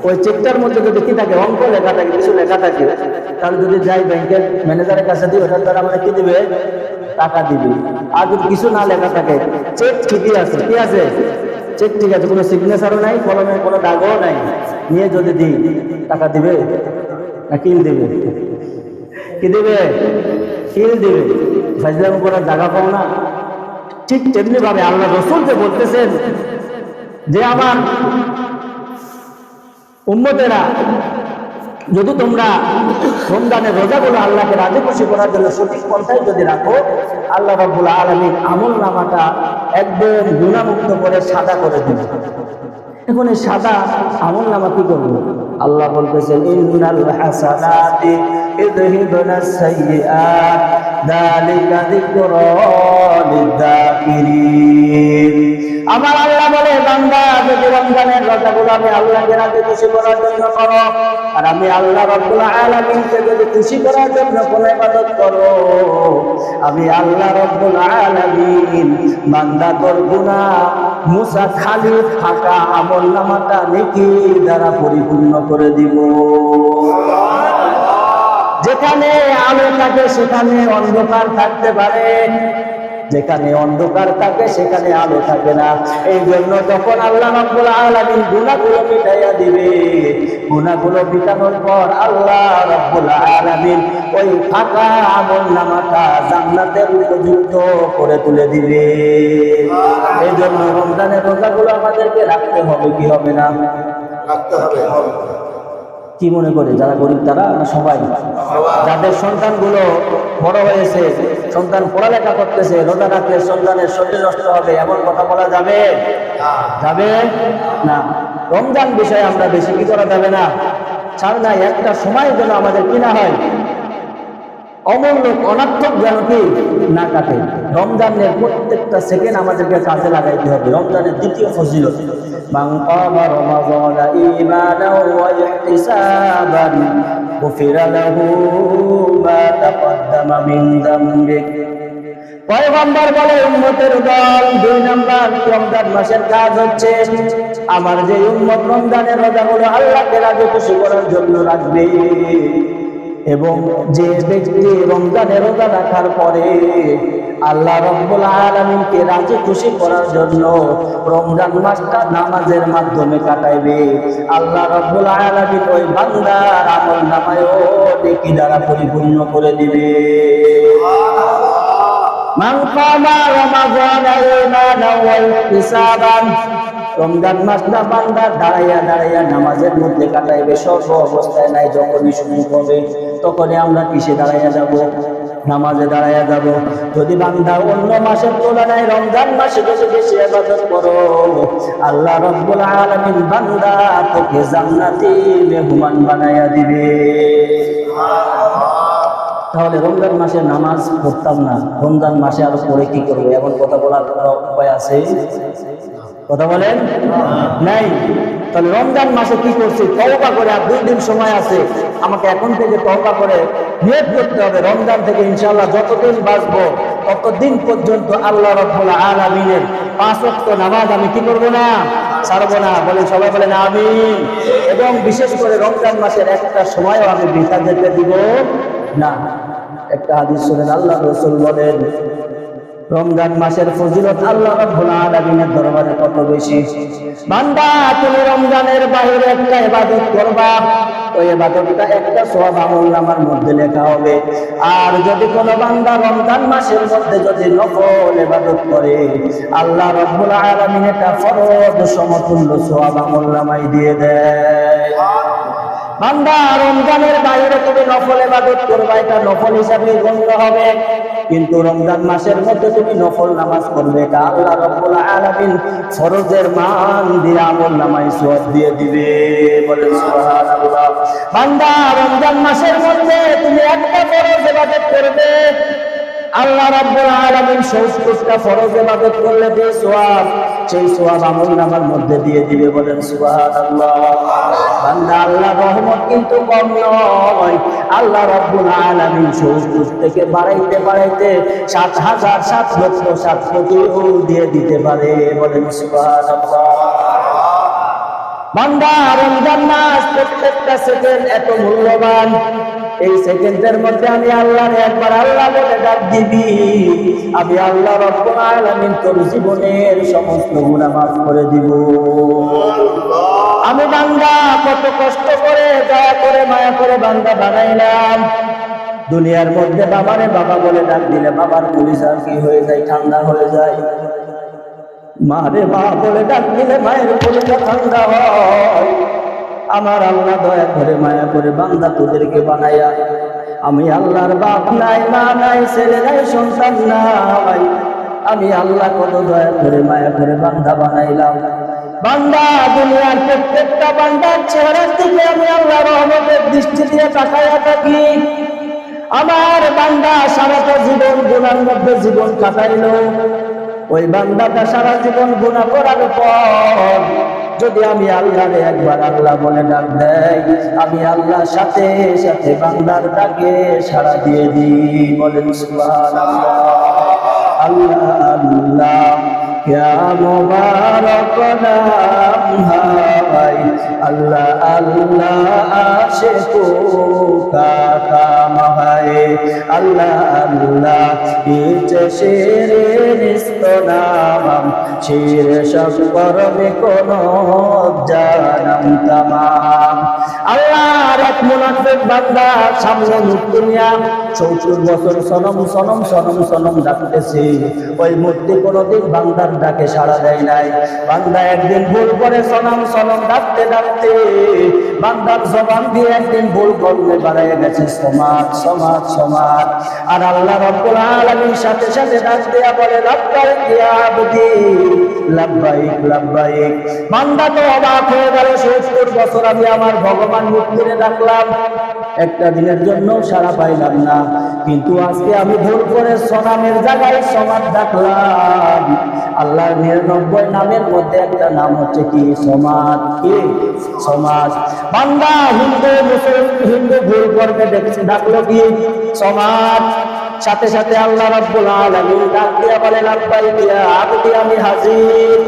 [SPEAKER 1] ওই চেকটার মধ্যে যদি কি থাকে? অঙ্ক লেখা থাকে, কিছু লেখা থাকে, তাহলে যদি যাই ব্যাংকের ম্যানেজারের কাছে দিই, ওটার দ্বারা আমাদের কি দিবে? টাকা দিবে। আর যদি কিছু না লেখা থাকে, চেক ঠিকই আছে, কি আছে? চেক ঠিক আছে, কোনো সিগনেচারও নাই, কলমের কোনো দাগও নাই, নিয়ে যদি দিই, টাকা দিবে না কিল দিবে? কি দিবে? কিল দিবে। ফাজলামি করার জায়গা পাও না। ঠিক তেমনি ভাবে আল্লাহ রাসূলকে বলতেছেন যে আমার উম্মতেরা, যদি তোমরা রমজানের রোজাগুলো আল্লাহকে রাজি খুশি করার জন্য সঠিক পন্থায় যদি রাখো, আল্লাহ রাব্বুল আলামিন আমল নামাটা একদম গুনাহমুক্ত করে সাদা করে দেবে। এখন এই সাদা আমল নামা কি করবো? আল্লাহ বলতেছেন, ইন্নাল হাসানাতি ইযহিবুনাস সাইয়্যাত যালিকা যিকরা লিয-যাকিরিন। আমার আল্লাহ বলে, বান্দা যদি রমজানের রোজাগুলো আমি আল্লাহকে রাজি খুশি করার জন্য করো, আর আমি আল্লাহ রাব্বুল আলামিনকে যদি খুশি করার জন্য কোনো ইবাদত করো, আমি আল্লাহ রাব্বুল আলামিন বান্দা তোর গুনাহ মুসা খালি ফাঁকা আমল নামাটা নেকি দ্বারা পরিপূর্ণ করে দিব। যেখানে আলো থাকে সেখানে অন্ধকার থাকতে পারে, যেখানে অন্ধকার থাকে সেখানে আলো থাকে না। এই জন্য যখন আল্লাহ রাব্বুল আলামিন গুনাহগুলো মিটাইয়া দিবে, গুনাহগুলো মিটানোর পর আল্লাহ রাব্বুল আলামিন ওই ফাঁকা আমলনামাটা জান্নাতের উপযুক্ত করে তুলে দিবে। এই জন্য রমজানের রোজাগুলো আমাদেরকে রাখতে হবে, কি হবে না? রাখতে হবে। কি মনে করে যারা গরিব তারা না সবাই? যাদের সন্তানগুলো বড় হয়েছে, সন্তান পড়ালেখা করতেছে, রোজা রাখলে সন্তানের শরীর নষ্ট হবে, এমন কথা বলা যাবে? যাবে না। রমজান বিষয়ে আমরা বেশি কি করা যাবে না, ছাড় নাই। একটা সময় যেন আমাদের কি না হয়, অমূল্য অনার্থক যেন কি না কাটে। রমজানের প্রত্যেকটা সেকেন্ড আমাদেরকে কাজে লাগাইতে হবে। রমজানের দ্বিতীয় ফজিলত, মান কামা রমাযানা ঈমানাও ওয়া ইহতিসাবান গুফিরা লাহু মা তাকদ্দামা মিন যামবিহি। পয়গম্বর বলে উম্মতের দল, 2 নাম্বার রমজান মাসের কাজ হচ্ছে আমার যে উম্মত রমজানের রোজাগুলো আল্লাহকে রাজি খুশি করার জন্য রাখবে, এবং যে ব্যক্তি রমজানের রোজা রাখার পরে আল্লাহ রাব্বুল আলামিনকে রাজি খুশি করার জন্য রমজান মাসটা নামাজের মাধ্যমে কাটাইবে, আল্লাহ রাব্বুল আলামিন ওই বান্দার আমল নামায়ও নেকি দ্বারা পরিপূর্ণ করে দিবে। মান কামা রমাযানা ঈমানাও ওয়া ইহতিসাবান, রমজান মাসটা বান্দা দাঁড়াইয়া দাঁড়াইয়া নামাজের মধ্যে কাটাইবে, সর্ব অবস্থায় নাই, যখনই সুযোগ হবে তখনই আমরা কিসে দাঁড়াইয়া যাব? নামাজে দাঁড়াইয়া যাব। যদি বান্দা অন্য মাসের তুলনায় রমজান মাসে যদি বেশি ইবাদত করো, আল্লাহ রাব্বুল আলামিন বান্দা তোকে জান্নাতি মেহমান বানাইয়া দিবে। তাহলে রমজান মাসে নামাজ পড়তাম না, রমজান মাসে আরো পড়ে কি করবো? এমন কথা বলার কোনো উপায় আছে? কথা বলেন নাই। তাহলে রমজান মাসে কি করছি? তওবা করে, আর 2 দিন সময় আছে, আমাকে এখন থেকে তওবা করে নিয়ত করতে হবে রমজান থেকে ইনশাআল্লাহ যতদিন বাঁচবো ততদিন পর্যন্ত আল্লাহ রাব্বুল আলামিনের 5 ওয়াক্ত নামাজ আমি কি করব না, ছাড়বো না। বলেন সবাই, বলেন আমিন। এবং বিশেষ করে রমজান মাসের একটা সময়ও আমি বৃথা যেতে দিব না। একটা হাদিস শুনেন, আল্লাহ রাসূল বলেন রমজান মাসের ফজিলত আল্লাহ রাব্বুল আলামিনের দরবারে কত বেশি। বান্দা তুমি রমজানের বাইরে একটা ইবাদত করবা, ওই ইবাদতটা একটা সওয়াব আমলনামার মধ্যে লেখা হবে। আর যদি কোনো বান্দা রমজান মাসের মধ্যে যদি নফল ইবাদত করে, আল্লাহ রাব্বুল আলামিন এটা ফরজ সমতুল্য সওয়াব আমলনামায় দিয়ে দেয়। বান্দা রমজানের বাইরে তুমি নফল ইবাদত করবা, এটা নফল হিসাবে গণ্য হবে, কিন্তু রমজান মাসের মধ্যে তুমি নফল নামাজ পড়বে, এটা আল্লাহ রাব্বুল আলামিন ফরজের মান দিয়ে আমলনামায় সওয়াব দিয়ে দিবে। বলেন সুবহানাল্লাহ। বান্দা রমজান মাসের মধ্যে তুমি একটা ফরজ ইবাদত করবে, আল্লাহ রাব্বুল আলামিন 70টা ফরজ ইবাদত করলে যে সওয়াব, সেই সওয়াব আমলনামার মধ্যে দিয়ে দিবে। বলেন সুবহানাল্লাহ। বান্দা আল্লাহর রহমত কিন্তু কম নয়, আল্লাহ রাব্বুল আলামিন 70 থেকে বাড়াইতে বাড়াইতে 7,000 7,700,000 কোটিও দিয়ে দিতে পারে। বলেন সুবহানাল্লাহ। বান্দা রমজান মাস প্রত্যেকটা সেকেন্ড এত মূল্যবান, এই সেকেন্ডের মধ্যে আমি আল্লাহর একবার আল্লাহ বলে ডাক দিবি, আমি আল্লাহ রাব্বুল আলামিন তোর জীবনের সমস্ত গুনাহ মাফ করে দিব। আমি বান্দা কত কষ্ট করে, দয়া করে, মায়া করে বান্দা বানাইলাম। দুনিয়ার মধ্যে বাবারে বাবা বলে ডাক দিলে বাবার কলিজা কি হয়ে যায়, ঠান্ডা হয়ে যায়। মারে মা বলে ডাক দিলে মায়ের কলিজা ঠান্ডা হয়। আমার আল্লাহ দয়া করে মায়া করে বান্দা তোদেরকে বানাইয়া, আমি আল্লাহর বাপ নাই, মা নাই, ছেলে নাই, সন্তান নাই, আমি আল্লাহ কত দয়া করে মায়া করে বান্দা বানাইলাম। বান্দা দুনিয়ার প্রত্যেকটা বান্দার চেহারার দিকে আমি আল্লাহ রহমতের দৃষ্টি দিয়ে তাকাইয়া থাকি। আমার বান্দা সারাটা জীবন গুনার মধ্যে জীবন কাটাইলো, ওই বান্দাটা সারা জীবন গুনাহ করার পর যদি আমি আল্লাহরে একবার আল্লাহ বলে ডাক দেয়, আমি আল্লাহর সাথে সাথে বান্দার ডাকে সাড়া দিয়ে দিই। বলেন সুবহানাল্লাহ। আল্লাহ আল্লাহ ইয়া মুবারক নাম হায়, আল্লাহ আল্লাহ আশিকো কা কাম হায়, আল্লাহ আল্লাহ ইচ্ছে শেরে নিস্তনাম, শের শকর মে কোনো জানাম তামাম। আল্লাহর এক মুনাফিক বান্দা সামনে মূর্তি নিয়া 70 বছর সনম সনম সনম সনম ডাকতেছে, ওই মূর্তি কোনোদিন বান্দার ডাকে সাড়া দেয় নাই। বান্দা একদিন ভুল করে সনম সনম ডাকতে ডাকতে বান্দার জবান দিয়ে একদিন ভুল করলে বাড়াইয়া গেছে সমাজ সমাজ সমাজ। আর আল্লাহ রাব্বুল আলামিন সাথে সাথে ডাক দেয়া বলে লাব্বাইক ইয়া আবদি, লাব্বাইক লাব্বাইক। বান্দা তো অবাক হয়ে গেল, 70 বছর আমি আমার ভগবান মূর্তিরে ডাকলাম, একটা দিনের জন্য সাড়া পাইলাম না, কিন্তু আজকে আমি ভুল করে সনামের জায়গায় সমাজ ডাকলাম। আল্লাহর 99 নামের মধ্যে একটা নাম হচ্ছে কি? সমাজ। কি? সমাজ। বান্দা হিন্দু হিন্দু ভুল করবে দেখছে, ডাকলো কি? সমাজ। সাথে সাথে আল্লাহ রাব্বুল আলামিন ডাক দিয়া বলেন, লাব্বাইক ইয়া আবদি, আমি হাজির।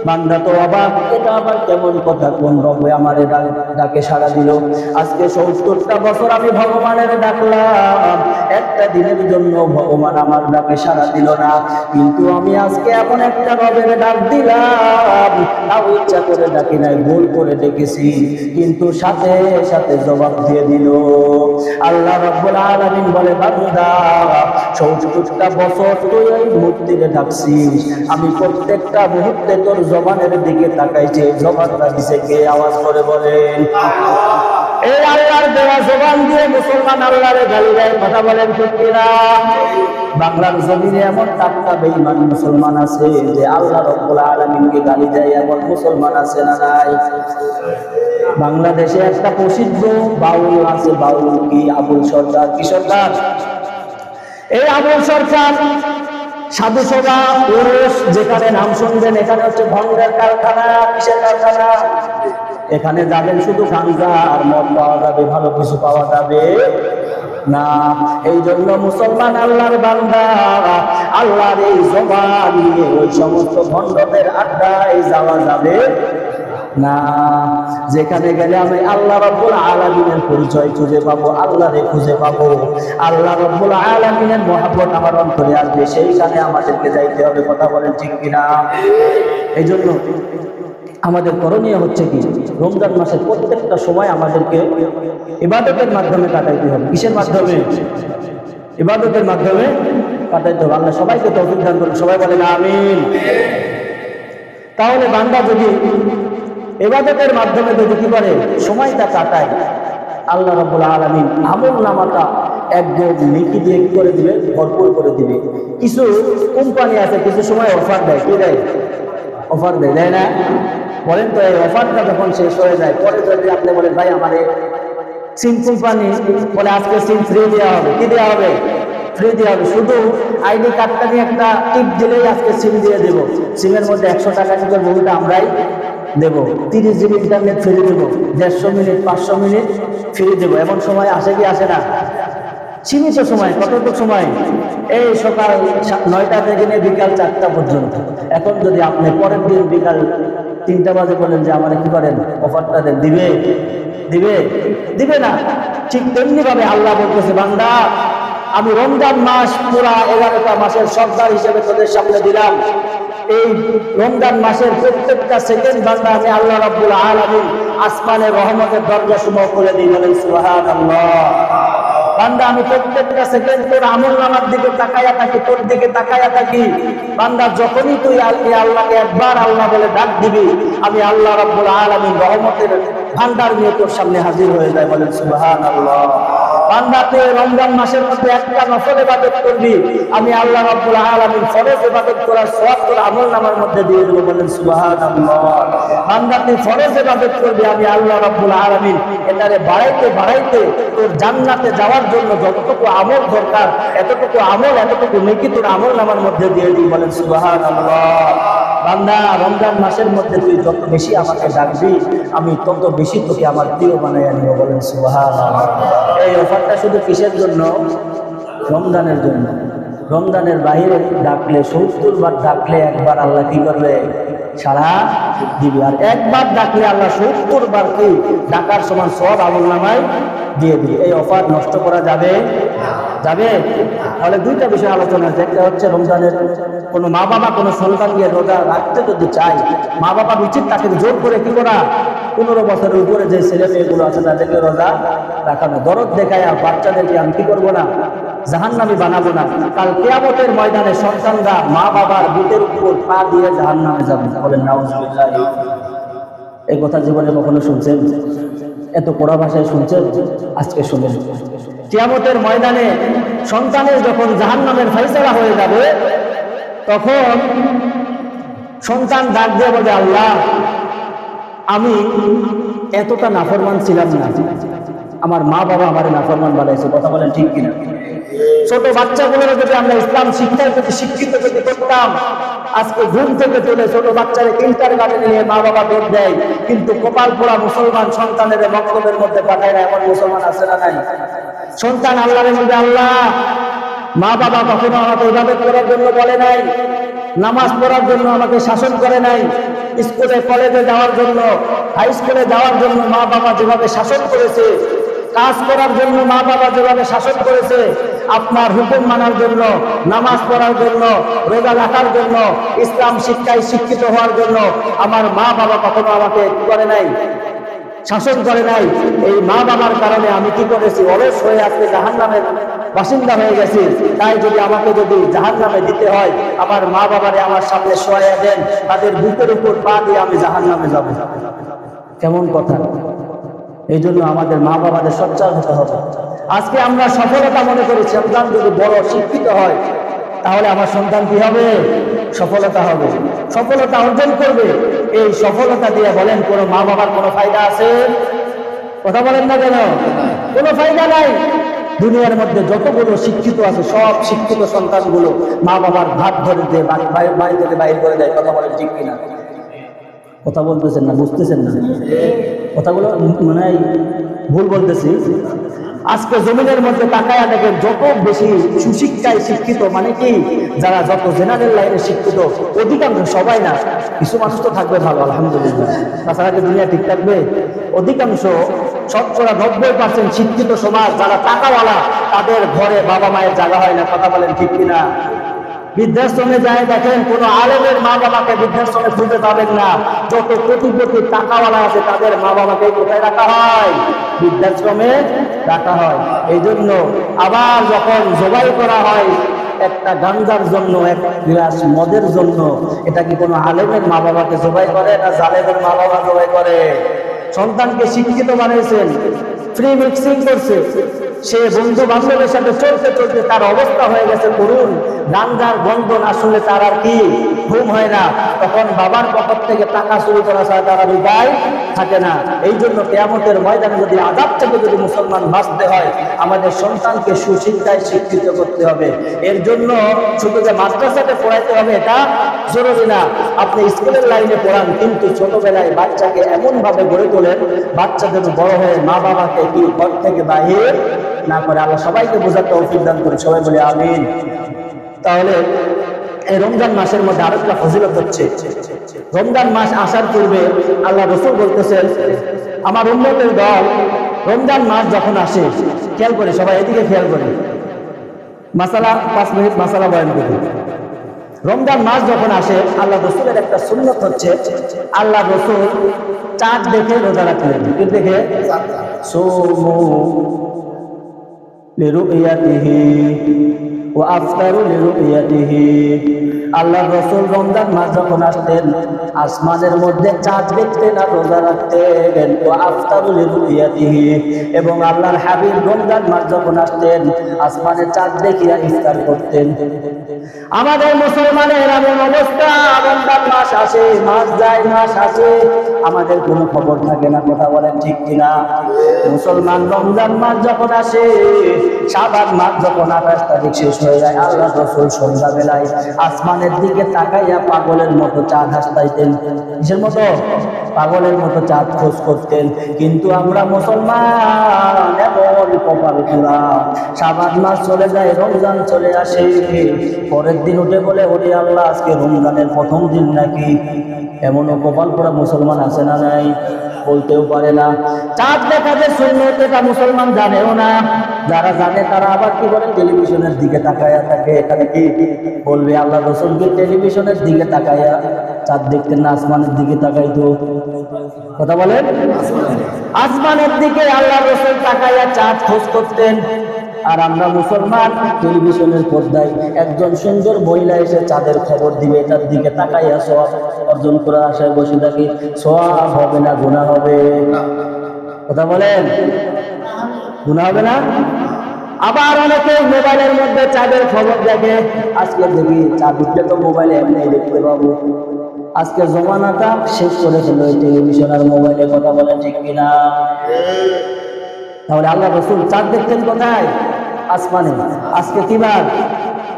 [SPEAKER 1] বান্দা তো অবাক, এটা আবার কেমন কথা? কোন রবে আমার ডাকে সাড়া দিল? আজকে 70টা বছর আমি ভগবানের ডাকলাম, একটা দিনের জন্য ভগবান আমার ডাকে সাড়া দিল না, কিন্তু আমি আজকে এমন একটা রবের ডাক দিলাম, তাও ইচ্ছা করে ডাকি নাই, ভুল করে ডেকেছি, কিন্তু সাথে সাথে জবাব দিয়ে দিল। আল্লাহ রাব্বুল আলামিন বলে, বান্দা 70টা বছর তুই এই মূর্তিরে ডাকছিস, আমি প্রত্যেকটা মুহূর্তে তোর জবানের দিকে তাকাইছে, জবানটা দিছে কে? আওয়াজ করে বলেন। এই আল্লাহর দেওয়া জবান দিয়ে মুসলমান আল্লাহরে গালি দেয়, কথা বলেন ঠিক কিনা? বাংলার জমিনে এমন টাটকা বেঈমান মুসলমান আছে যে আল্লাহ রাব্বুল আলামিনকে গালি দেয়, এমন মুসলমান আছে না নাই? বাংলাদেশে একটা প্রসিদ্ধ বাউল আছে, বাউল কি? আবুল সরকার। কি সরকার? এই আবুল সরকার সাধু সভা উরুস যেখানে নাম শুনবেন, এখানে হচ্ছে ভঙ্গের কারখানা। কিসের কারখানা? এখানে যাবেন শুধু গাঁজা আর মদ পাওয়া যাবে, ভালো কিছু পাওয়া যাবে না। এই জন্য মুসলমান আল্লাহর বান্দা আল্লাহর এই জবান নিয়ে ওই সমস্ত ভণ্ডদের আড্ডায় যাওয়া যাবে না। যেখানে গেলে আমি আল্লাহ রাব্বুল আলামিনের পরিচয় খুঁজে পাবো, আল্লাহরে খুঁজে পাবো, আল্লাহ রাব্বুল আলামিনের মহব্বত আমার অন্তরে আসবে, সেইখানে আমাদেরকে যাইতে হবে। কথা বলেন ঠিক কিনা? এই জন্য আমাদের করণীয় হচ্ছে কি? রমজান মাসের প্রত্যেকটা সময় আমাদেরকে ইবাদতের মাধ্যমে কাটাইতে হবে। কিসের মাধ্যমে? ইবাদতের মাধ্যমে কাটাইতে হবে। আল্লাহ সবাইকে তৌফিক দান করুন, সবাই বলেন আমিন। তাহলে বান্দা যদি ইবাদতের মাধ্যমে যদি কি করে সময়টা কাটায়, আল্লাহ রাব্বুল আলামিন আমল নামাটা একদম নেকি দিয়ে কি করে দিবে? ভরপুর করে দিবে। কিছু কোম্পানি আছে কিছু সময় অফার দেয়। কি দেয়? অফার দেয়, দেয় না? বলেন তো, এই অফারটা যখন শেষ হয়ে যায়, পরে যদি আপনি বলেন ভাই আমার সিম কোম্পানি বলে আজকে সিম ফ্রি দেওয়া হবে, কি দেওয়া হবে? ফ্রি দেওয়া হবে। শুধু আইডি কার্ডটা নিয়ে একটা টিপ দিলেই আজকে সিম দিয়ে দেবো। সিমের মধ্যে 100 টাকা করে বহুটা আমরাই দেব। 30 জিবি ইন্টারনেট ফ্রি দেবো, 150 মিনিট 500 মিনিট ফ্রি দেবো। এমন সময় আসে কি আসে না? সীমিত সময়। কতটুকু সময়? এই সকাল 9টা থেকে নিয়ে বিকাল 4টা পর্যন্ত। এখন যদি আপনি পরের দিন বিকাল 3টা বাজে বলেন যে আমার কি করেন, অফারটা দেন, দিবে? দিবে? দিবে না। ঠিক তেমনি ভাবে আল্লাহ বলতেছে, বান্দা আমি রমজান মাস পুরা 11টা মাসের সর্দার হিসেবে তোদের সামনে দিলাম। এই রমজান মাসের প্রত্যেকটা সেকেন্ড বান্দা আমি আল্লাহ রাব্বুল আলামিন আসমানের রহমতের দরজা সমূহ খুলে দিই। বলেন সুবহানাল্লাহ। বান্দা আমি প্রত্যেকটা সেকেন্ড তোর আমল নামার দিকে তাকায়া থাকি, তোর দিকে তাকায়া থাকি। বান্দা যখনই তুই আল্লাহকে একবার আল্লাহ বলে ডাক দিবি, আমি আল্লাহ রাব্বুল আলামিন রহমতের ভান্ডার নিয়ে তোর সামনে হাজির হয়ে যায়। বলেন সুবহানাল্লাহ। বান্দা তুই রমজান মাসের মধ্যে একটা নফল ইবাদত করবি, আমি আল্লাহ রাব্বুল আলামিন ফরজ ইবাদত করার সওয়াব তোর আমলনামার মধ্যে দিয়ে দেব। বলেন সুবহানাল্লাহ। বান্দা তুই ফরজ ইবাদত করবি, আমি আল্লাহ রাব্বুল আলামিন এটারে বাড়াইতে বাড়াইতে তোর জান্নাতে যাওয়ার জন্য যতটুকু আমল দরকার এতটুকু আমল, এতটুকু নেকি তোর আমলনামার মধ্যে দিয়ে দিই। বলেন সুবহানাল্লাহ। বান্দা রমজান মাসের মধ্যে তুই যত বেশি আমাকে ডাকবি, আমি তত বেশি তোকে আমার প্রিয় বানাইয়া নিব। বলেন সুবহানাল্লাহ। এই অফারটা শুধু কিসের জন্য? রমজানের জন্য। রমজানের বাইরে ডাকলে 70 বার ডাকলে একবার আল্লাহ কি করবে? সাড়া দিবে। আর একবার ডাকলে আল্লাহ 70 বার কি ডাকার সমান সওয়াব আমলনামায় দিয়ে দিবে। এই অফার নষ্ট করা যাবে? যাবে? তাহলে দুইটা বিষয় আলোচনা আছে। একটা হচ্ছে রমজানের কোনো মা বাবা কোনো সন্তানকে রোজা রাখতে যদি চায়, মা বাবার উচিত তাকে জোর করে কি করা? 15 বছরের উপরে যে ছেলে মেয়েগুলো আছে তাদেরকে রোজা রাখানো। দরদ দেখায় আর বাচ্চাদেরকে আমি কি করবো না? জাহান্নামী বানাবো না। কাল কিয়ামতের ময়দানে সন্তানরা মা বাবার বুকের উপর পা দিয়ে জাহান্নামে যাবে। বলেন নাউজুবিল্লাহ। এই কথা জীবনে কখনো শুনছেন? এত কড়া ভাষায় শুনছেন? আজকে শুনেন। কিয়ামতের ময়দানে সন্তানের যখন জাহান্নামের ফয়সালা হয়ে যাবে, তখন সন্তান ডাক দিয়ে বলবে, আল্লাহ আমি এতটা নাফরমান ছিলাম না, আমার মা বাবা আমার নাফরমান বানাইছে, কথা বলেন ঠিক কিনা? ছোট বাচ্চাগুলোর যদি আমরা ইসলাম শিক্ষার প্রতি শিক্ষিত যদি করতাম, আজকে ঘুম থেকে তুলে ছোট বাচ্চারা কিন্ডারগার্টেনে নিয়ে মা বাবা দৌড় দেয়, কিন্তু কপাল পোড়া মুসলমান সন্তানের মক্তবের মধ্যে পাঠায় না, এমন মুসলমান আছে না নাই? সন্তান আল্লাহর মধ্যে আল্লাহ, মা বাবা কখনো আমাকে ইবাদত করার জন্য বলে নাই, নামাজ পড়ার জন্য আমাকে শাসন করে নাই, স্কুলে কলেজে যাওয়ার জন্য, হাই স্কুলে যাওয়ার জন্য মা বাবা যেভাবে শাসন করেছে, কাজ করার জন্য মা বাবা যেভাবে শাসন করেছে, আপনার হুকুম মানার জন্য, নামাজ পড়ার জন্য, রোজা রাখার জন্য, ইসলাম শিক্ষায় শিক্ষিত হওয়ার জন্য আমার মা বাবা কখনো আমাকে করে নাই, শাসন করে নাই। এই মা বাবার কারণে আমি কি করেছি? অলস হয়ে আজকে জাহান্নামের বাসিন্দা হয়ে গেছি। তাই যদি আমাকে যদি জাহান্নামে দিতে হয়, আমার মা বাবারে আমার সামনে শোয়া দেন, তাদের বুকের উপর পা দিয়ে আমি জাহান্নামে যাব। কেমন কথা? এই জন্য আমাদের মা বাবাদের সোচ্চার হতে হবে। আজকে আমরা সফলতা মনে করি, সন্তান যদি বড় শিক্ষিত হয় তাহলে আমার সন্তান কি হবে? সফলতা হবে, সফলতা অর্জন করবে। এই সফলতা দিয়ে বলেন কোনো মা বাবার কোনো ফায়দা আছে? কথা বলেন না কেন? কোনো ফায়দা নাই। দুনিয়ার মধ্যে যতগুলো শিক্ষিত আছে সব শিক্ষিত সন্তানগুলো মা বাবার ভাত ধরে দিয়ে বাড়ি থেকে বাইরে করে দেয়। কথা বলেন ঠিক কিনা? কথা বলতেছেন না, বুঝতেছেন না কথাগুলো? মানে ভুল বলতেছি। আজকে জমিনের মধ্যে তাকায়া দেখেন, যত বেশি সুশিক্ষায় শিক্ষিত, মানে কি যারা যত জেনারেল লাইনে শিক্ষিত, অধিকাংশ, সবাই না, কিছু মানুষ তো থাকবে ভালো, আলহামদুলিল্লাহ, তাছাড়া কি দুনিয়া ঠিক থাকবে? অধিকাংশ 90% শিক্ষিত সমাজ যারা টাকাওয়ালা, তাদের ঘরে বাবা মায়ের জায়গা হয় না। কথা বলেন ঠিক কিনা? বৃদ্ধাশ্রমে যায় দেখেন, কোন আলেমের মা বাবাকে বৃদ্ধাশ্রমে খুঁজে পাবেন না। যত কোটিপতি টাকাওয়ালা আছে তাদের মা বাবাকে কোথায় রাখা হয়? বৃদ্ধাশ্রমে রাখা হয়। এই জন্য আবার যখন জবাই করা হয় একটা গাঞ্জার জন্য, এক গ্লাস মদের জন্য, এটা কি কোনো আলেমের মা বাবাকে জবাই করে না জালেমের মা বাবা জবাই করে? সন্তানকে শিক্ষিত বানিয়েছেন, ফ্রি মিক্সিং করছে, সে বন্ধু বান্ধবের সাথে চলতে চলতে তার অবস্থা হয়ে গেছে করুন। গাঞ্জার গন্ধ না শুনলে তার আর কি ঘুম হয় না। তখন বাবার পকেট থেকে টাকা চুরি করা ছাড়া তার আর উপায় থাকে না। এই জন্য কিয়ামতের ময়দানে যদি আযাব থেকে যদি মুসলমান বাঁচতে হয়, আমাদের সন্তানকে সুশিক্ষায় শিক্ষিত করতে হবে। এর জন্য শুধু যে মাদ্রাসাতে পড়াইতে হবে এটা জরুরি না। আপনি স্কুলের লাইনে পড়ান, কিন্তু ছোটবেলায় বাচ্চাকে এমন ভাবে গড়ে তোলেন, বাচ্চা যেন বড় হয়ে মা বাবাকে কি ঘর থেকে বাহির না করে। আল্লাহ সবাইকে বোঝার তৌফিক দান করে, সবাই বলে আমিন। তাহলে এই রমজান মাসের মধ্যে আরেকটা ফজিলত হচ্ছে, রমজান মাস আসার পূর্বে আল্লাহ রাসূল বলতেছেন, আমার উম্মতের দল রমজান মাস যখন আসে, খেয়াল করে সবাই, এদিকে খেয়াল করে, মাসালা 5 মিনিট মাসালা বয়ান করি। রমজান মাস যখন আসে, আল্লাহ রাসূলের একটা সুন্নত হচ্ছে, আল্লাহ রাসূল চাঁদ দেখে রোজা রাখলেন। কি দেখে? সুমু লিরুইয়াতিহি ওয়া আফতারু লিরুইয়াতিহি। আল্লাহ রাসূল রমজান মাস যখন আসতেন, আসমানের মধ্যে চাঁদ দেখতেন আর রোজা রাখতেন। ওয়া আফতারু লিরুইয়াতিহি, এবং আল্লাহর হাবিব রমজান মাস যখন আসতেন, আসমানে চাঁদ দেখিয়া ইফতার করতেন। আমাদের মুসলমানের এমন অবস্থা, রমজান মাস আসে, মাস যায়, মাস আসে, আমাদের কোনো খবর থাকে না। কথা বলেন ঠিক কিনা? মুসলমান রমজান মাস যখন আসে, শাবান মাস যখন 28 তারিখ শেষ হয়ে যায়, আল্লাহ রাসূল সন্ধ্যাবেলায় আসমানের দিকে তাকাইয়া পাগলের মতো চাঁদ হাসতাইতেন। কিসের মতো? পাগলের মতো চাঁদ খোঁজ করতেন। কিন্তু আমরা মুসলমান এমন কপাল পোড়া, শাবান মাস চলে যায়, রমজান চলে আসে, পরের দিন উঠে বলে, ওরে আল্লাহ, আজকে রমজানের প্রথম দিন নাকি? এমনও কপাল পোড়া মুসলমান আছে না নাই? বলতেও পারে না। চাঁদ দেখা যে সুন্নত, এটা মুসলমান জানেও না। যারা জানে তারা আবার কি বলে? টেলিভিশনের দিকে তাকায়া থাকে। এখানে কি বলবে? আল্লাহ রাসূল কি টেলিভিশনের দিকে তাকায়া চাঁদ দেখতেন না, আসমানের দিকে তাকাইতো? কথা বলেন? আসমানের দিকে আল্লাহ রাসূল তাকায়া চাঁদ খোঁজ করতেন। আর আমরা মুসলমান টেলিভিশনের পর্দায় একজন সুন্দর মহিলা এসে চাঁদের খবর দিবে, এটার দিকে তাকাইয়া সওয়াব অর্জন করার আশায় বসে থাকি। সওয়াব হবে না, গুনাহ হবে? কথা বলেন, গুনাহ হবে না? আবার অনেকে মোবাইলের মধ্যে চাঁদের খবর দেখে। আজকে দেখি চাঁদ উঠলে তো মোবাইলে এমনি দেখতে পাবো। আজকে জমানাটা শেষ করে ফেলো টেলিভিশন আর মোবাইলে। কথা বলেন ঠিক কিনা? তাহলে আল্লাহ রসুল চাঁদ দেখতেন কোথায়? আসমানে। আজকে কি বার?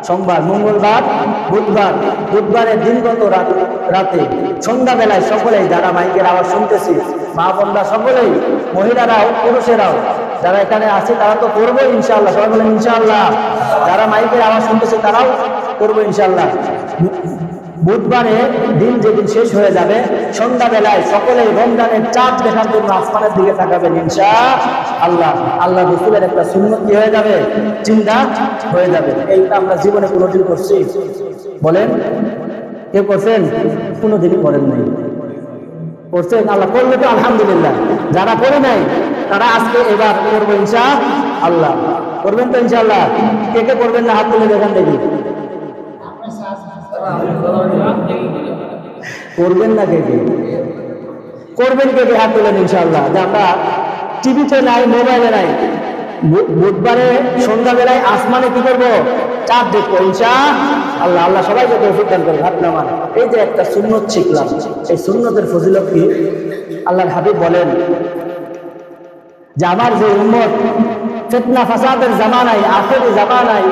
[SPEAKER 1] সোমবার, মঙ্গলবার, বুধবার। বুধবারের দিনগত রাতে সন্ধ্যাবেলায় সকলেই যারা মাইকের আওয়াজ শুনতেছি, মা বোনরা সকলেই, মহিলারাও পুরুষেরাও যারা এখানে আছে তারা তো করবো ইনশাআল্লাহ। সবাই বলেন ইনশাআল্লাহ। যারা মাইকের আওয়াজ শুনতেছে তারাও করবো ইনশাআল্লাহ। বুধবারে দিন যেদিন শেষ হয়ে যাবে, সন্ধ্যাবেলায় সকলেই রমজানের চাঁদ দেখার জন্য আসমানের দিকে তাকাবেন ইনশাআল্লাহ। আল্লাহ রসুলের একটা সুন্নত কি হয়ে যাবে? চিন্তা হয়ে যাবে। এইটা আমরা জীবনে কোনোদিন করছি? বলেন, কেউ করছেন? কোনোদিনই করেন নাই। করছেন? আল্লাহ করলে তো আলহামদুলিল্লাহ। যারা করে নাই তারা আজকে এবার করবো ইনশাআল্লাহ। করবেন তো ইনশাআল্লাহ? কে কে করবেন না হাত তুলে দেখান দেখি। করবেন না কে কে? করবেন কে কে? হাত তুলেন ইনশাআল্লাহ। যে আমরা টিভিতে নাই, মোবাইলে নাই, বুধবারে সন্ধ্যাবেলায় আসমানে কি করবো? চাঁদ দেখবো ইনশাআল্লাহ। আল্লাহ সবাইকে তৌফিক দান করে। হাত নামান। এই যে একটা সুন্নত শিখলাম, এই সুন্নতের ফজিলত কি? আল্লাহর হাবিব বলেন যে আমার যে উম্মত ফিতনা ফাসাদের জামানায়, আখেরি জামানায়,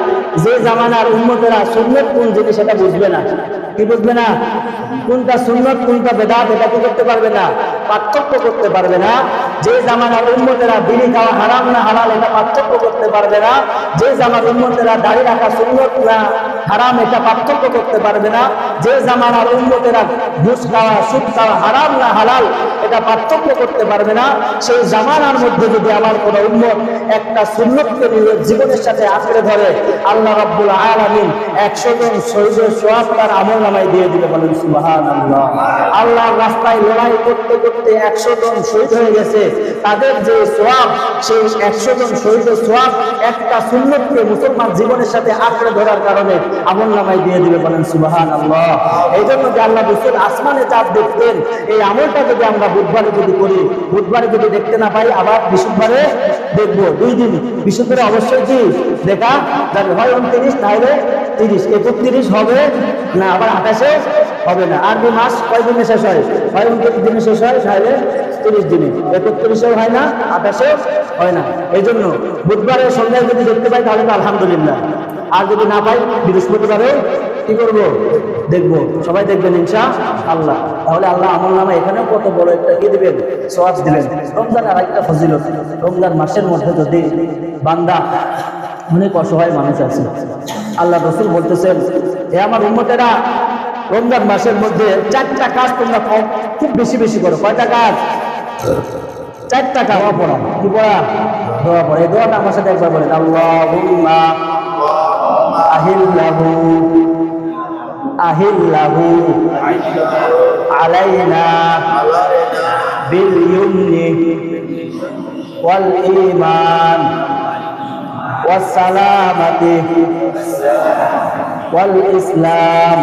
[SPEAKER 1] যে জামানার উম্মতেরা সুন্নত কোন জিনিস সেটা বুঝবে না। কি বুঝবে না? কোনটা সুন্নত কোনটা বেদাত এটা কি করতে পারবে না? পার্থক্য করতে পারবে না। যে জামানার উম্মতেরা বিড়ি খাওয়া হারাম না হালাল এটা পার্থক্য করতে পারবে না। যে জামানার উম্মতেরা দাড়ি রাখা সুন্নত না হারাম এটা পার্থক্য করতে পারবে না। যে জামানার উম্মতেরা ঘুষ খাওয়া সুদ খাওয়া হারাম না হালাল এটা পার্থক্য করতে পারবে না। সেই জামানার মধ্যে যদি আমার কোন উম্মত একটা সুন্নতকে নিজের জীবনের সাথে আঁকড়ে ধরে, আল্লাহ রাব্বুল আলামিন 100 জন শহীদের সওয়াব তার আমলনামায় দিয়ে দিবে। বলেন সুবহানাল্লাহ। আল্লাহর রাস্তায় লড়াই করতে করতে 100 জন শহীদ হয়ে গেছে, তাদের যে সওয়াব, সেই 100 জন শহীদের সওয়াব একটা সুন্নতকে মুসলমান জীবনের সাথে আঁকড়ে ধরার কারণে আমলনামায় দিয়ে দিবে। বলেন সুবহানাল্লাহ। এই জন্য যে আল্লাহ রাসূল আসমানে চাঁদ দেখতেন, এই আমলটা যদি আমরা বুধবারে যদি করি, বুধবারে যদি দেখতে না পাই আবার বৃহস্পতিবারে দেখবো। 2 দিন বৃহস্পতিবারে অবশ্যই কি দেখা যাবে, হয় 29 তাহলে 30, 31 হবে না, আবার 28 হবে না। আরবি মাস কয় দিনে শেষ হয়? হয় 29 দিনে শেষ হয়, তাহলে 30 দিনে। 31 হয় না, 28 হয় না। এই জন্য বুধবারের সন্ধ্যায় যদি দেখতে পাই তাহলে তো আলহামদুলিল্লাহ। আর যদি না পাই বৃহস্পতিবারে কি করবো? দেখবো। সবাই দেখবেন ইনশাআল্লাহ। তাহলে আল্লাহ আমলনামা এখানেও কত বড় একটা কি দিবেন? সওয়াব দিবেন। রমজান আর একটা ফজিলত, রমজান মাসের মধ্যে যদি বান্দা, অনেক অসহায় মানুষ আছে, আল্লাহ রাসূল বলতেছেন এ আমার উম্মতেরা রমজান মাসের মধ্যে 4টা কাজ তোমরা খুব বেশি বেশি করো। কয়টা কাজ? 4টা কাজ। দোয়া পড়া। কি পড়া? দোয়া পড়া। এই দোয়াটা আমার সাথে একবার বলেন, আল্লাহুম্মা আহিল্লাহু আহিল্লাহু আলাইনা বিল ইউমনি ওয়াল ঈমান ওয়াস সালামাতি ওয়াল ইসলাম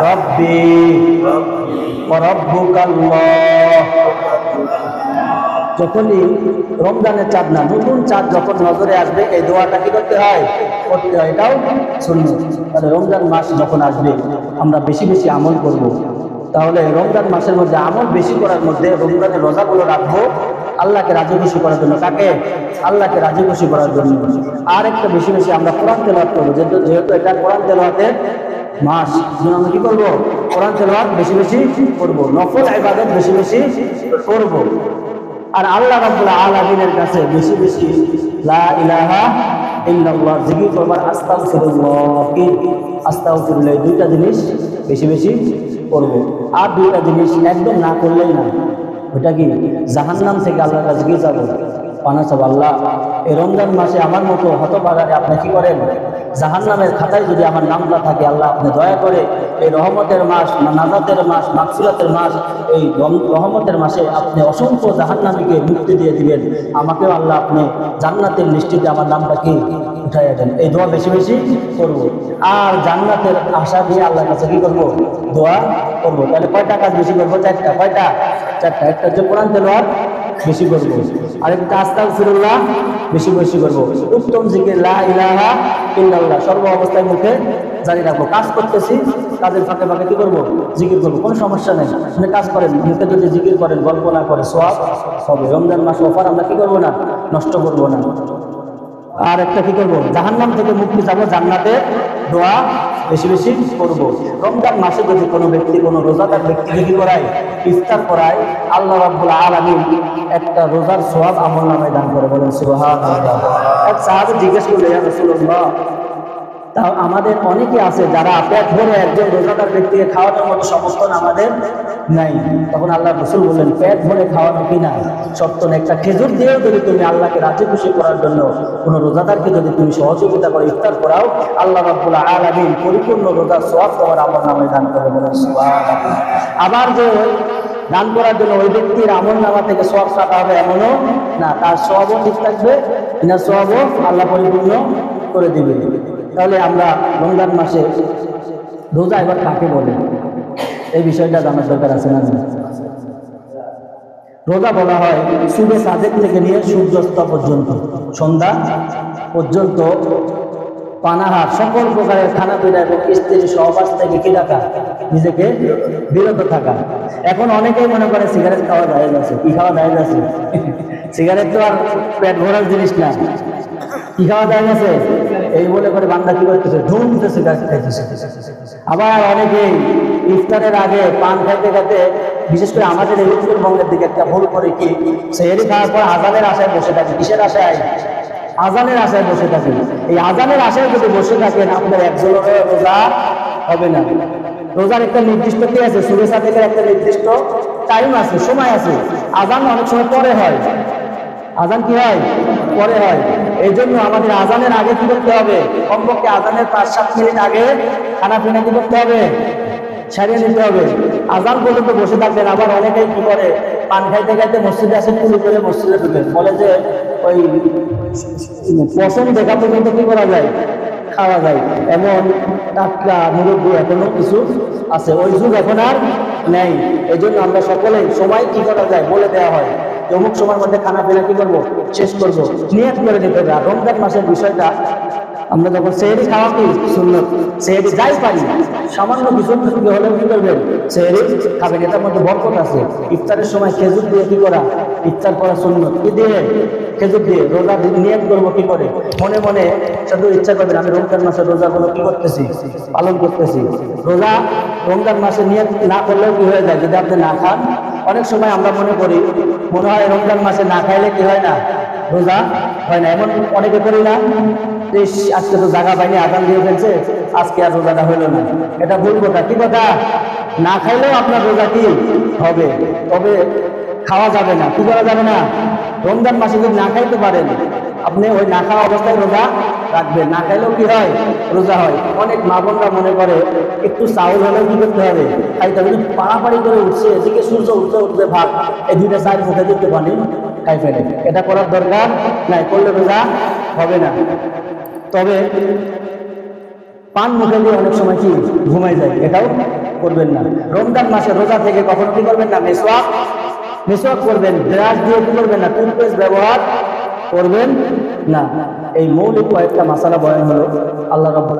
[SPEAKER 1] রব্বি ওয়া রাব্বুকাল্লাহ। যখনই রমজানের চাঁদ না, নতুন চাঁদ যখন নজরে আসবে এই দোয়াটা কি করতে হয়? করতে হয়। এটাও সুন্নাত। তাহলে রমজান মাস যখন আসবে আমরা বেশি বেশি আমল করব। তাহলে রমজান মাসের মধ্যে আমল বেশি করার মধ্যে রমজানের রোজাগুলো রাখবো আল্লাহকে রাজি খুশি করার জন্য। কাকে? আল্লাহকে রাজি খুশি করার জন্য। আর একটা বেশি বেশি আমরা কোরআন তেলাওয়াত করবো, যেহেতু এটা কোরআন তেলাওয়াতের মাস, আমরা কি করবো? কোরআন তেলাওয়াত বেশি বেশি করবো, নফল ইবাদত বেশি বেশি করবো। আর আল্লাহ রাব্বুল আলামিনের কাছে বেশি বেশি লা ইলাহা ইল্লাল্লাহ জিকির করবার, আস্তাগফিরুল্লাহ কি আস্তাগফিরুল্লাহ, 2টা জিনিস বেশি বেশি করব। আর 2টা জিনিস একদম না করলেই না। ওটা কি? জাহান্নাম থেকে আল্লাহর কাছে গিয়ে যাবো পানা চাবো। আল্লাহ এই রমজান মাসে আমার মতো হতভাগারে আপনি কি করেন? জাহান্নামের খাতায় যদি আমার নামটা থাকে, আল্লাহ আপনি দয়া করে এই রহমতের মাস, নাজাতের মাস, মাগফিরাতের মাস, এই রহমতের মাসে আপনি অসংখ্য জাহান্নামীকে মুক্তি দিয়ে দিবেন। আমাকেও আল্লাহ আপনি জান্নাতের লিস্টিতে আমার নামটা কি উঠাইয়া দেন। এই দোয়া বেশি বেশি করব। আর জান্নাতের আশা দিয়ে আল্লাহর কাছে কি করব? দোয়া করব। তাহলে কয়টা কাজ বেশি করবো? 4টা। কয়টা? 4টা। একটা হচ্ছে কোরআন তেলাওয়াত বেশি করব, আরেকটা আস্তাগফিরুল্লাহ বেশি বেশি করব, উত্তম জিকির লা ইলাহা ইল্লাল্লাহ সর্ব অবস্থায় মুখে জারি রাখবো। কাজ করতেছি, কাজের ফাঁকে ফাঁকে কি করবো? জিকির করবো, কোনো সমস্যা নেই। আপনি কাজ করেন, মুখে যদি জিকির করেন, গল্প না করে সওয়াব হবে। রমজান মাস অফার আমরা কি করবো না? নষ্ট করবো না। আর একটা কি করবো? জাহান্নাম থেকে মুক্তি যাবো, জান্নাতের দোয়া বেশি বেশি করব। রমজান মাসে যদি কোনো ব্যক্তি, কোনো রোজাদার ব্যক্তি যদি করায়, ইফতার করায়, আল্লাহ রাব্বুল আলামিন একটা রোজার সওয়াব আমলনামায় দান করে। বলেন সুবহানাল্লাহ। এক সাহাবী জিজ্ঞেস করলেন, ইয়া রাসূলুল্লাহ, তাও আমাদের অনেকে আছে যারা পেট ভরে একজন রোজাদার ব্যক্তিকে খাওয়ানোর মতো সমর্থন আমাদের নাই। তখন আল্লাহ রাসূল বললেন, পেট ভরে খাওয়ানো কিনা শর্ত না, একটা খেজুর দিয়েও যদি তুমি আল্লাহকে রাজি খুশি করার জন্য কোনো রোজাদারকে যদি তুমি সহযোগিতা করে ইফতার করাও, আল্লাহ রাব্বুল আলামিন পরিপূর্ণ রোজার সওয়াব তোমার আমলনামায় দান করে। বলেন সুবহানাল্লাহ। আবার যে দান করার জন্য ওই ব্যক্তির আমলনামা থেকে সওয়াব কাটা হবে এমনও না, তার সওয়াবও ঠিক থাকবে, না সওয়াবও আল্লাহ পরিপূর্ণ করে দিবে। তাহলে আমরা রমজান মাসে রোজা এবার কাকে বলে, এই বিষয়টা জানার দরকার আছে না? রোজা বলা হয় সূর্য সাদেক থেকে নিয়ে সূর্যাস্ত পর্যন্ত, সন্ধ্যা পর্যন্ত পানাহার, সকল প্রকারের খানা পিনা এবং স্ত্রীর সহবাস থেকে কি রাখা? নিজেকে বিরত থাকা। এখন অনেকেই মনে করে সিগারেট খাওয়া যায় আছে। কি খাওয়া যায় আছে? সিগারেট তো আর পেট ভরার জিনিস না। কি খাওয়া যায় আছে? এই বলে করে বান্দা কি করতেছে? ধুমতে সিগারেট খাইতেছে। আবার অনেকেই ইফতারের আগে পান খাইতে খাইতে, বিশেষ করে আমাদের এই উত্তরবঙ্গের দিকে একটা ভুল করে কি, সেহরি খাওয়ার পর আজানের আশায় বসে থাকে। কিসের আশায়? আজানের আশায় বসে থাকে। এই আজানের আশায় যদি বসে থাকেন, আপনার একজনের রোজা হবে না। রোজার একটা নির্দিষ্ট কি আছে? সূর্য সাদেকের একটা নির্দিষ্ট টাইম আছে, সময় আছে। আজান অনেক সময় পরে হয়। আজান কি হয়? পরে হয়। এই জন্য আমাদের আজানের আগে কি করতে হবে? কমপক্ষে আজানের 5-7 মিনিট আগে খানা পিনা কি করতে হবে? সারিয়ে নিতে হবে। আজান পর্যন্ত বসে থাকবেন। আবার অনেকেই কি করে, পান খাইতে খাইতে মসজিদে আসেন, কুলি করে মসজিদে ঢুকেন, বলে যে ওই পশম দেখা পর্যন্ত কি করা যায়? খাওয়া যায়। এমন টাটকা মুরব্বী এখনো কিছু আছে, ওই যুগ এখন আর নেই। এই জন্য আমরা সকলেই সময় কি করা যায় বলে দেওয়া হয়, অমুক সময়ের মধ্যে খানা পিনা কি করবো? শেষ করবো, নিয়ত করে নিতে হবে। আর রমজান মাসের বিষয়টা, আমরা যখন সেহরি খাওয়া কি সুন্নত, সেহরি যাই পারি সামান্য কিছু হলেও কি করবেন? সেহরি খাবেন, এটার মধ্যে বরকত আছে। ইফতারের সময় খেজুর দিয়ে কি করা? ইফতার করা সুন্নত। কি দিয়ে? খেজুর দিয়ে। রোজা নিয়ত করবো কি করে? মনে মনে শুধু ইচ্ছা করবেন, আমি রমজান মাসের রোজাগুলো কি করতেছি? পালন করতেছি। রোজা রমজান মাসে নিয়ত না করলেও কি হয়ে যায়? যদি আপনি না খান, অনেক সময় আমরা মনে করি, মনে হয় রমজান মাসে না খাইলে কি হয় না? রোজা হয় না। এমন অনেকে করি না, আজকে তো জায়গা পাইনি, আজান দিয়ে ফেলছে, আজকে আর রোজাটা হইলো না। এটা ভুল কথা। কি কথা? না খাইলেও আপনার রোজা কি হবে, তবে খাওয়া যাবে না। কি করা যাবে না? রমজান মাসে যদি না খাইতে পারেন, আপনি ওই না খাওয়া অবস্থায় রোজা রাখবেন। না খাইলেও কি হয়? রোজা হয়। অনেক মা বোনরা মনে করে একটু চাউল হলেও কি করতে হবে? খাইতে হবে। পাড়াপাড়ি করে উঠছে, এদিকে সূর্য উঠতে উঠতে ভাত, এই দুইটা চার মুখে দিতে পানি খাই ফেলে। এটা করার দরকার নাই, করলে রোজা হবে না। তবে পান মুখে দিয়ে অনেক সময় কি ঘুমাই যায়, এটাও করবেন না। রমজান মাসে রোজা থেকে কখনো কি করবেন না? মেসওয়াক করবেন। ব্রাশ দিয়ে কি করবেন না? টুথপেস্ট ব্যবহার করবেন না। এই মৌলিক কয়েকটা মাসালা বয়ান হলো। আল্লাহ রাব্বুল